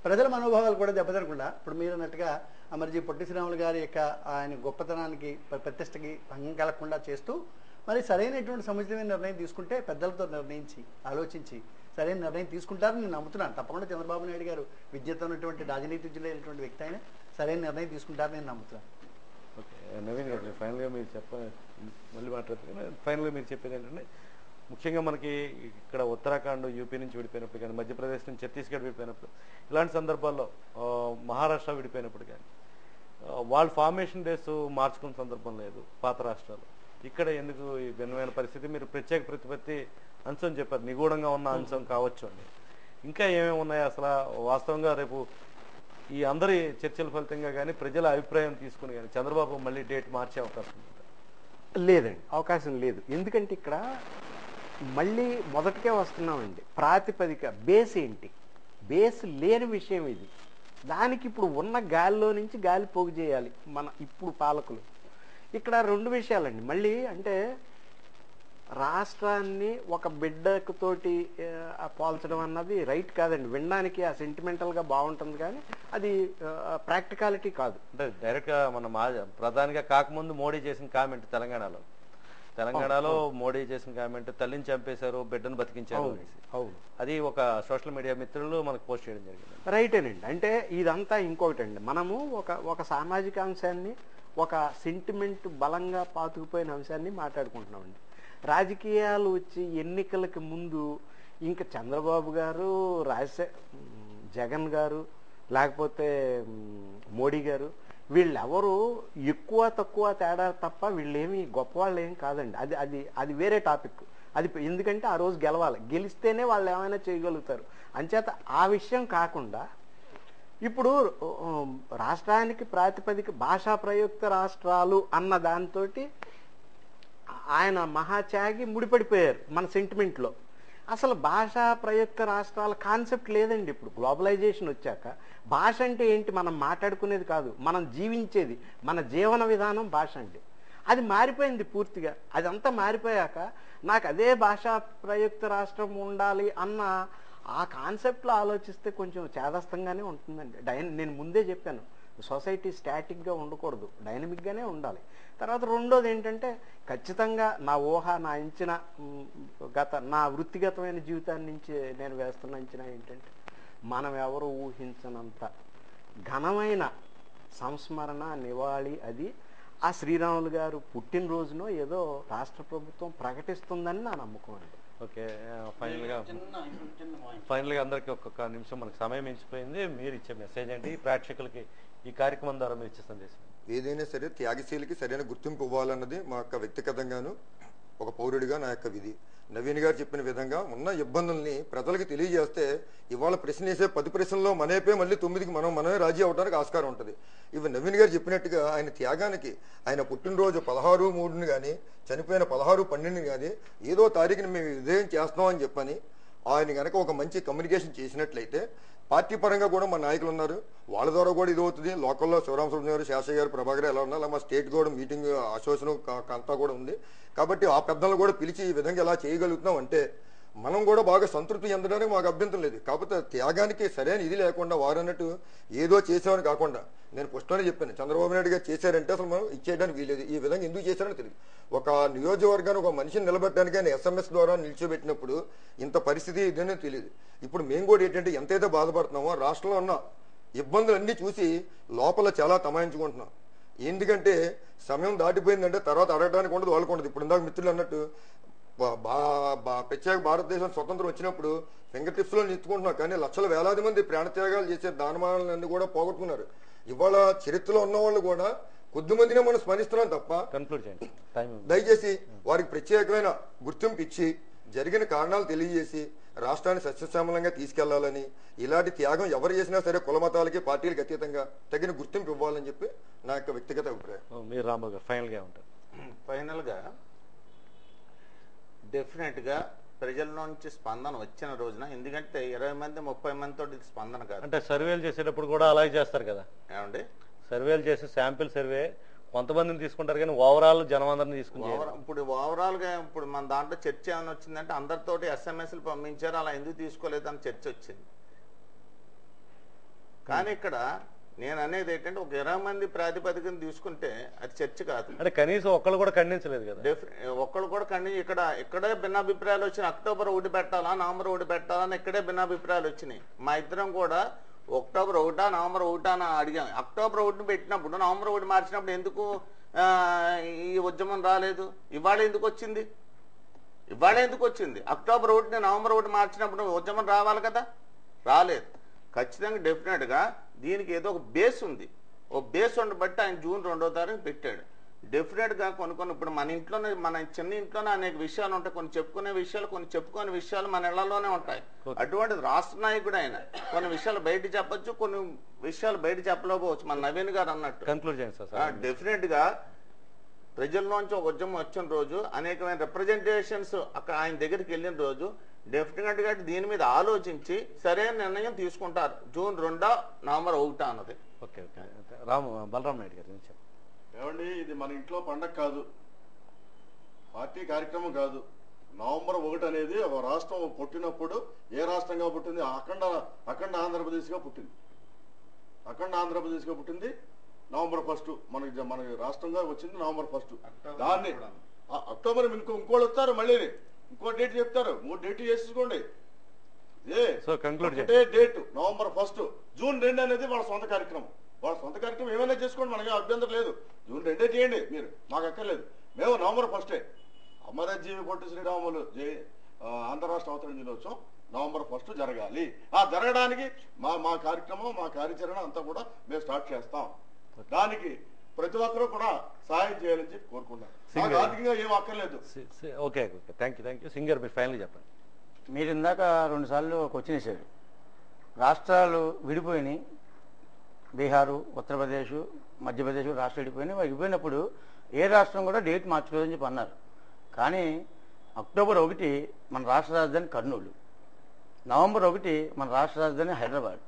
ప్రజల మనోభావాలు కూడా దెబ్బతినకుండా ఇప్పుడు మీరు అన్నట్టుగా అమర్జీ పొట్టి శ్రీరాములు గారి యొక్క ఆయన గొప్పతనానికి ప్రతిష్టకి భంగం కలగకుండా చేస్తూ మరి సరైనటువంటి సముచితమైన నిర్ణయం తీసుకుంటే పెద్దలతో నిర్ణయించి ఆలోచించి సరైన నిర్ణయం తీసుకుంటారని నేను నమ్ముతున్నాను. తప్పకుండా చంద్రబాబు నాయుడు గారు విద్యతో ఉన్నటువంటి రాజనీతిజ్ఞులైనటువంటి వ్యక్తి అయినా సరైన నిర్ణయం తీసుకుంటారని నేను నమ్ముతున్నాను. ఓకే నవీన్ గారు, ఫైనల్గా మీరు మళ్ళీ మాట్లాడుతున్నారు. ఫైనల్గా మీరు చెప్పేది ఏంటంటే ముఖ్యంగా మనకి ఇక్కడ ఉత్తరాఖండ్ యూపీ నుంచి విడిపోయినప్పుడు కానీ, మధ్యప్రదేశ్ నుంచి ఛత్తీస్గఢ్ విడిపోయినప్పుడు, ఇలాంటి సందర్భాల్లో మహారాష్ట్ర విడిపోయినప్పుడు కానీ వాళ్ళ ఫార్మేషన్ డేస్ మార్చుకున్న సందర్భం లేదు పాత రాష్ట్రాలు. ఇక్కడ ఎందుకు ఈ భిన్నమైన పరిస్థితి? మీరు ప్రత్యేక ప్రతిపత్తి అంశం చెప్పారు, నిగూఢంగా ఉన్న అంశం కావచ్చు అని. ఇంకా ఏమేమి ఉన్నాయి అసలు వాస్తవంగా? రేపు ఈ అందరి చర్చల ఫలితంగా కానీ ప్రజల అభిప్రాయం తీసుకుని కానీ చంద్రబాబు మళ్ళీ డేట్ మార్చే అవకాశం ఉంది? లేదండి, అవకాశం లేదు. ఎందుకంటే ఇక్కడ మళ్ళీ మొదటికే వస్తున్నామండి. ప్రాతిపదిక బేస్ ఏంటి? బేస్ లేని విషయం ఇది. దానికి ఇప్పుడు ఉన్న గాలిలో నుంచి గాలి పోగు చేయాలి మన ఇప్పుడు పాలకులు. ఇక్కడ 2 విషయాలండి. మళ్ళీ అంటే రాష్ట్రాన్ని ఒక బిడ్డతోటి పోల్చడం అన్నది రైట్ కాదండి. వినడానికి ఆ సెంటిమెంటల్గా బాగుంటుంది కానీ అది ప్రాక్టికాలిటీ కాదు. అంటే డైరెక్ట్గా మన ప్రధానిగా కాకముందు మోడీ చేసిన కామెంట్ తెలంగాణలో మోడీ చేసిన కామెంట్ తల్లిని చంపేశారు, బిడ్డను బతికించారు అనేసి. అవును, అది ఒక సోషల్ మీడియా మిత్రులు మనకు పోస్ట్ చేయడం జరిగింది. రైటేనండి. అంటే ఇదంతా ఇంకొకటండి. మనము ఒక సామాజిక అంశాన్ని, ఒక సెంటిమెంట్ బలంగా పాతుకుపోయిన అంశాన్ని మాట్లాడుకుంటున్నామండి. రాజకీయాలు వచ్చి ఎన్నికలకి ముందు ఇంకా చంద్రబాబు గారు, జగన్ గారు, లేకపోతే మోడీ గారు, వీళ్ళెవరు ఎక్కువ తక్కువ తేడా తప్ప వీళ్ళేమి గొప్పవాళ్ళు ఏం కాదండి. అది వేరే టాపిక్. అది ఎందుకంటే ఆ రోజు గెలవాలి, గెలిస్తేనే వాళ్ళు ఏమైనా చేయగలుగుతారు. అంచేత ఆ విషయం కాకుండా ఇప్పుడు రాష్ట్రానికి ప్రాతిపదిక భాషా ప్రయుక్త రాష్ట్రాలు అన్న దాంతో ఆయన మహాత్యాగి ముడిపడిపోయారు మన సెంటిమెంట్లో. అసలు భాషా ప్రయుక్త రాష్ట్రాల కాన్సెప్ట్ లేదండి. ఇప్పుడు గ్లోబలైజేషన్ వచ్చాక భాష అంటే ఏంటి? మనం మాట్లాడుకునేది కాదు, మనం జీవించేది, మన జీవన విధానం భాష అండి. అది మారిపోయింది పూర్తిగా. అదంతా మారిపోయాక నాకు అదే భాషా ప్రయుక్త రాష్ట్రం ఉండాలి అన్న ఆ కాన్సెప్ట్లో ఆలోచిస్తే కొంచెం చేదస్తంగానే ఉంటుందండి. నేను ముందే చెప్పాను, సొసైటీ స్టాటిక్గా ఉండకూడదు, డైనమిక్గానే ఉండాలి. తర్వాత రెండోది ఏంటంటే ఖచ్చితంగా నా ఊహ, నా అంచనా, నా వృత్తిగతమైన జీవితాన్ని నుంచి నేను వేస్తున్న అంచనా ఏంటంటే మనం ఎవరు ఊహించనంత ఘనమైన సంస్మరణ, నివాళి అది ఆ శ్రీరాములు గారు పుట్టినరోజునో ఏదో రాష్ట్ర ప్రభుత్వం ప్రకటిస్తుందని నా నమ్మకం అండి. ఓకే, ఫైనల్గా అందరికీ ఒక్కొక్క నిమిషం మనకు సమయం మించిపోయింది. మీరు ఇచ్చే మెసేజ్ ఏంటి ప్రేక్షకులకి ఈ కార్యక్రమం ద్వారా మీరు ఇచ్చే సందేశం? ఏదైనా సరే త్యాగశీలకి సరైన గుర్తింపు ఇవ్వాలన్నది మా యొక్క వ్యక్తిగతంగాను ఒక పౌరుడిగా నా యొక్క విధి. నవీన్ గారు చెప్పిన విధంగా ఉన్న ఇబ్బందుల్ని ప్రజలకు తెలియజేస్తే ఇవాళ ప్రశ్న వేసే 10 ప్రశ్నల్లో మనైపోయి మళ్ళీ 9కి మనమే రాజీ అవడానికి ఆస్కారం ఉంటుంది. ఇవి నవీన్ గారు చెప్పినట్టుగా ఆయన త్యాగానికి, ఆయన పుట్టినరోజు 16/3 కానీ చనిపోయిన 16/12 కానీ ఏదో తారీఖుని మేము విధేయం చేస్తున్నామని చెప్పని ఆయన కనుక ఒక మంచి కమ్యూనికేషన్ చేసినట్లయితే పార్టీ పరంగా కూడా మా నాయకులు ఉన్నారు, వాళ్ళ ద్వారా కూడా ఇది అవుతుంది. లోకల్లో శివరామసుబ్రహ్మణ్యం గారు, శాస్త్రి గారు, ప్రభాకర్ ఎలా ఉన్నారు, అలా మా స్టేట్ కూడా మీటింగ్ అసోసియేషన్ అంతా కూడా ఉంది. కాబట్టి ఆ పెద్దలను కూడా పిలిచి ఈ విధంగా ఎలా చేయగలుగుతున్నాం అంటే మనం కూడా బాగా సంతృప్తి చెందడానికి మాకు అభ్యంతరం లేదు. కాకపోతే త్యాగానికి సరైన ఇది లేకుండా వారు అన్నట్టు ఏదో చేసామని కాకుండా, నేను పుష్పనే చెప్పాను, చంద్రబాబు నాయుడు గారు చేశారంటే అసలు మనం ఇచ్చేయడానికి వీలేదు. ఈ విధంగా ఎందుకు చేశారని తెలియదు. ఒక నియోజకవర్గాన్ని ఒక మనిషిని నిలబెట్టడానికి ఆయన SMS ద్వారా నిలిచిపెట్టినప్పుడు ఇంత పరిస్థితి ఇదేనే తెలియదు. ఇప్పుడు మేము కూడా ఏంటంటే ఎంతైతే బాధపడుతున్నామో రాష్ట్రంలో ఉన్న ఇబ్బందులన్నీ చూసి లోపల చాలా తమాయించుకుంటున్నాం. ఎందుకంటే సమయం దాటిపోయిందంటే తర్వాత అడగడానికి ఉండదు, వాళ్ళకు ఉండదు. ఇప్పుడు ఇందాక మిత్రులు అన్నట్టు ప్రత్యేక భారతదేశం స్వతంత్రం వచ్చినప్పుడు ఫింగర్ టిప్స్లో నిలుచుకుంటున్నాం, కానీ లక్షల వేలాది మంది ప్రాణత్యాగాలు చేసే దానమానాలన్నీ కూడా పోగొట్టుకున్నారు. ఇవాళ చరిత్రలో ఉన్న వాళ్ళు కూడా కొద్దిమందినే మనం స్మరిస్తున్నాం తప్ప దయచేసి వారికి ప్రత్యేకమైన గుర్తింపు ఇచ్చి జరిగిన కారణాలు తెలియజేసి రాష్ట్రాన్ని సస్యశ్యామలంగా తీసుకెళ్లాలని, ఇలాంటి త్యాగం ఎవరు చేసినా సరే కుల మతాలకి పార్టీలకు అతీతంగా తగిన గుర్తింపు ఇవ్వాలని చెప్పి నా యొక్క వ్యక్తిగత అభిప్రాయం. మీరు రాంబాబు గారు ఫైనల్గా ఉంటారు. ఫైనల్గా డెఫినెట్గా ప్రజల నుంచి స్పందన వచ్చిన రోజున, ఎందుకంటే 20 మంది 30 మందితో ఇది స్పందన కాదు. అంటే సర్వేలు చేసేటప్పుడు కూడా అలాగే చేస్తారు కదా ఏమండి, సర్వేలు చేసి శాంపిల్ సర్వే కొంతమందిని తీసుకుంటారు కానీ ఓవరాల్ జనం అందరిని తీసుకుంటారు. ఇప్పుడు ఓవరాల్ గా ఇప్పుడు మన దాంట్లో చర్చ ఏమైనా వచ్చిందంటే అందరితోటి SMSలు పంపించారు, అలా ఎందుకు తీసుకోలేదు అని చర్చ వచ్చింది. కానీ ఇక్కడ నేను అనేది ఏంటంటే ఒక 20 మంది ప్రాతిపదికను తీసుకుంటే అది చర్చ కాదు. అంటే కనీసం ఒక్కళ్ళు కూడా ఖండించలేదు కదా. ఒక్కళ్ళు కూడా ఇక్కడే భిన్నాభిప్రాయాలు వచ్చినాయి. అక్టోబర్ 1 పెట్టాలా, నవంబర్ 1 పెట్టాలా అని ఇక్కడే భిన్నాభిప్రాయాలు వచ్చినాయి. మా ఇద్దరం కూడా అక్టోబర్ 1 నవంబర్ 1 అని అడిగాం. అక్టోబర్ 1 పెట్టినప్పుడు నవంబర్ 1 మార్చినప్పుడు ఎందుకు ఈ ఉద్యమం రాలేదు? ఇవాళ ఎందుకు వచ్చింది? అక్టోబర్ 1 నవంబర్ 1 మార్చినప్పుడు ఉద్యమం రావాలి కదా, రాలేదు. ఖచ్చితంగా డెఫినెట్గా దీనికి ఏదో ఒక బేస్ ఉంది. ఓ బేస్ ఉండబట్టి ఆయన జూన్ 2వ తారీఖు పెట్టాడు. డెఫినెట్గా కొన్ని ఇప్పుడు మన ఇంట్లోనే, మన చిన్న ఇంట్లోనే అనేక విషయాలు ఉంటాయి. కొన్ని చెప్పుకునే విషయాలు, కొన్ని చెప్పుకునే విషయాలు మన ఇళ్లలోనే ఉంటాయి. అటువంటిది రాష్ట్ర నాయకుడు ఆయన కొన్ని విషయాలు బయట చెప్పచ్చు, కొన్ని విషయాలు బయట చెప్పలేకపోవచ్చు. మన నవీన్ గారు అన్నట్టు డెఫినెట్గా ప్రజల్లోంచి ఒక ఉద్యమం వచ్చిన రోజు, అనేకమైన రిప్రజెంటేషన్స్ అక్కడ ఆయన దగ్గరికి వెళ్ళిన రోజు డెఫినెట్గా దీని మీద ఆలోచించి సరైన నిర్ణయం తీసుకుంటారు. జూన్ 2 నవంబర్ 1 అన్నది. ఓకే బలరాం నాయుడు గారు ఏమండి, ఇది మన ఇంట్లో పండగ కాదు, పార్టీ కార్యక్రమం కాదు. నవంబర్ 1 అనేది ఒక రాష్ట్రం పుట్టినప్పుడు ఏ రాష్ట్రంగా పుట్టింది? అఖండ ఆంధ్రప్రదేశ్గా పుట్టింది. నవంబర్ 1 మన రాష్ట్రంగా వచ్చింది నవంబర్ 1. దాన్ని అక్టోబర్ ఇంకోళ్ళు వస్తారు, మళ్ళీ ఇంకో డేట్ చెప్తారు, 3 డేట్ చేసేసుకోండి. ఒకటే డేట్ నవంబర్ 1. జూన్ 2 అనేది వాళ్ళ సొంత కార్యక్రమం. ఏమైనా చేసుకోండి, మనకి అభ్యంతరం లేదు. జూన్ 2 చేయండి, మీరు మాకు అక్కర్లేదు. మేము నవంబర్ 1 అమరజీవి పొట్టి శ్రీరాములు ఆంధ్ర రాష్ట్ర అవతరణ దినోత్సవం నవంబర్ 1 జరగాలి. ఆ జరగడానికి మా కార్యక్రమం, మా కార్యాచరణ అంతా కూడా మేము స్టార్ట్ చేస్తాం. దానికి ప్రతి ఒక్కరూ కూడా సహాయం చేయాలని చెప్పి కోరుకున్నాను. ఆర్థికంగా ఏం అక్కర్లేదు. Okay, thank you. సింగర్ మీరు ఫైనల్ చెప్పండి. మీరు ఇందాక 2 సార్లు క్వశ్చన్ వేశారు. రాష్ట్రాలు విడిపోయినాయి, బీహారు, ఉత్తరప్రదేశ్, మధ్యప్రదేశ్ రాష్ట్రాలు విడిపోయినప్పుడు ఏ రాష్ట్రం కూడా డేట్ మార్చుకోదని చెప్పి అన్నారు. కానీ అక్టోబర్ 1 మన రాష్ట్ర రాజధాని కర్నూలు, నవంబర్ 1 మన రాష్ట్ర రాజధాని హైదరాబాద్,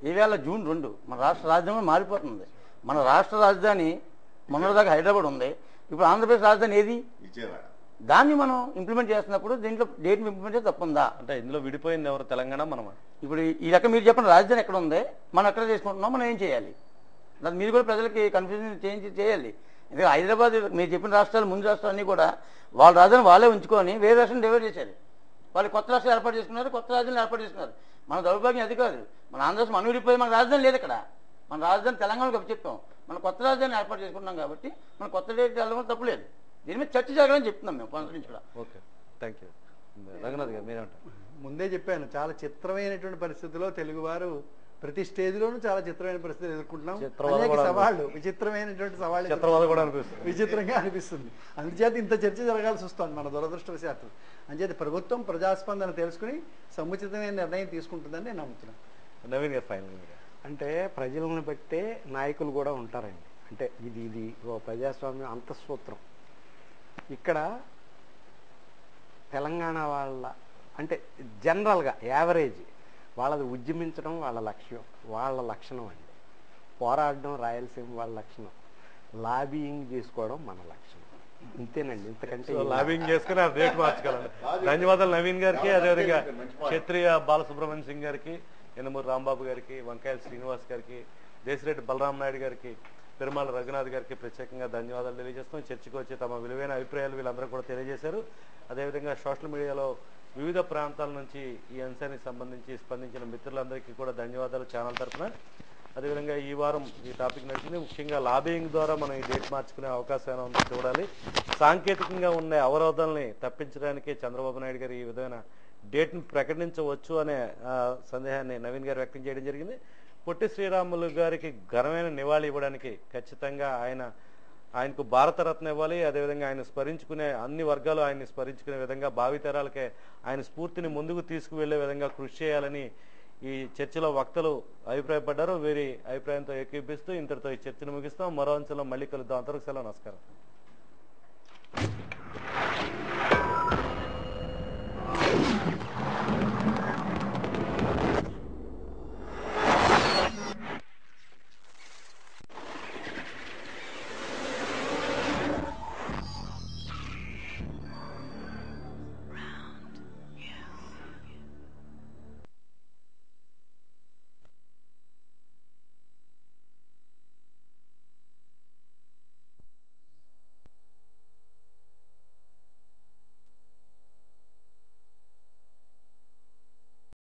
ఈవేళ జూన్ 2 మన రాష్ట్ర రాజధాని మారిపోతుంది. మన రాష్ట్ర రాజధాని మొన్నటిదాకా హైదరాబాద్ ఉంది, ఇప్పుడు ఆంధ్రప్రదేశ్ రాజధాని ఏది? ఇచ్చేరా దాన్ని మనం ఇంప్లిమెంట్ చేస్తున్నప్పుడు దీంట్లో డేట్ని ఇంప్లిమెంట్ చేస్తే తప్పుందా? అంటే ఇందులో విడిపోయింది ఎవరు, తెలంగాణ మనమా? ఇప్పుడు ఈ లెక్క మీరు చెప్పిన రాజధాని ఎక్కడ ఉంది, మనం ఎక్కడ చేసుకుంటున్నాం, మనం ఏం చేయాలి? దాన్ని మీరు కూడా ప్రజలకి కన్ఫ్యూజన్ చేయాలి. ఎందుకంటే హైదరాబాద్ మీరు చెప్పిన రాష్ట్రాలు, ముందు రాష్ట్రాలన్నీ కూడా వాళ్ళ రాజధాని వాళ్ళే ఉంచుకొని వేరే రాష్ట్రం డివైడ్ చేశారు. వాళ్ళు కొత్త రాష్ట్రాలు ఏర్పాటు చేసుకున్నారు, కొత్త రాజధానులు ఏర్పాటు చేసుకున్నారు. మన దౌర్భాగ్యం అది కాదు. మన ఆంధ్రప్రదేశ్ మనం విడిపోయి మన రాజధాని లేదు ఇక్కడ. మన రాజధాని తెలంగాణకు చెప్పాం, మన కొత్త రాజధాని ఏర్పాటు చేసుకుంటున్నాం కాబట్టి మన కొత్త డేట్ వెళ్ళడం తప్పులేదు. దీని మీద చర్చ జరగాలని చెప్తున్నాం మేము కొంత నుంచి కూడా. Okay, thank you. రంగనాథ్ గారు మీరేమంటారు? ముందే చెప్పాను, చాలా చిత్రమైనటువంటి పరిస్థితుల్లో తెలుగువారు ప్రతి స్టేజ్లోనూ చాలా చిత్రమైన పరిస్థితులు ఎదుర్కొంటున్నాం. అనేక సవాళ్ళు, విచిత్రమైనటువంటి సవాళ్ళు విచిత్రంగా అనిపిస్తుంది. అందుచేత ఇంత చర్చ జరగాల్సి వస్తుంది మన దురదృష్టవశాత్తు. అందుచేత ప్రభుత్వం ప్రజాస్పందన తెలుసుకుని సముచితమైన నిర్ణయం తీసుకుంటుందని నేను నమ్ముతున్నాను. నవీన్ గారు ఫైనల్. అంటే ప్రజలను బట్టే నాయకులు కూడా ఉంటారండి. అంటే ఇది ఓ ప్రజాస్వామ్యం అంతఃసూత్రం. ఇక్కడ తెలంగాణ వాళ్ళ అంటే జనరల్గా యావరేజ్ వాళ్ళది ఉద్యమించడం వాళ్ళ లక్షణం అండి. పోరాడడం రాయలసీమ వాళ్ళ లక్షణం, లాబియింగ్ చేసుకోవడం మన లక్షణం. ఇంతేనండి, ఇంతకంటే లాబింగ్ చేసుకుని ఆ రేట్ మార్చగలను. ధన్యవాదాలు నవీన్ గారికి, అదేవిధంగా క్షత్రియ బాలసుబ్రహ్మణ్యం సింగ్ గారికి, యనమూరి రాంబాబు గారికి, వంకాయల శ్రీనివాస్ గారికి, దేశిరెడ్డి బలరాం నాయుడు గారికి, పెరుమాళ రఘునాథ్ గారికి ప్రత్యేకంగా ధన్యవాదాలు తెలియజేస్తాం. చర్చకు వచ్చి తమ విలువైన అభిప్రాయాలు వీళ్ళందరూ కూడా తెలియజేశారు. అదేవిధంగా సోషల్ మీడియాలో వివిధ ప్రాంతాల నుంచి ఈ అంశానికి సంబంధించి స్పందించిన మిత్రులందరికీ కూడా ధన్యవాదాలు ఛానల్ తరఫున. అదేవిధంగా ఈ వారం ఈ టాపిక్ నడిచింది. ముఖ్యంగా లాబింగ్ ద్వారా మనం ఈ డేట్ మార్చుకునే అవకాశం ఏమైనా ఉందో చూడాలి. సాంకేతికంగా ఉండే అవరోధాలని తప్పించడానికి చంద్రబాబు నాయుడు గారు ఈ విధమైన డేట్ని ప్రకటించవచ్చు అనే సందేహాన్ని నవీన్ గారు వ్యక్తం చేయడం జరిగింది. పొట్టి శ్రీరాములు గారికి ఘనమైన నివాళి ఇవ్వడానికి ఖచ్చితంగా ఆయనకు భారతరత్న ఇవ్వాలి. అదేవిధంగా ఆయన స్మరించుకునే అన్ని వర్గాలు ఆయన్ని స్మరించుకునే విధంగా భావితరాలకే ఆయన స్ఫూర్తిని ముందుకు తీసుకువెళ్లే విధంగా కృషి చేయాలని ఈ చర్చలో వక్తలు అభిప్రాయపడ్డారు. వీరి అభిప్రాయంతో ఏకీపిస్తూ ఇంతటితో ఈ చర్చను ముగిస్తాం. మరో అంశంలో మళ్ళీ కలుద్దాం. అంతవరకు సెలవు, నమస్కారం.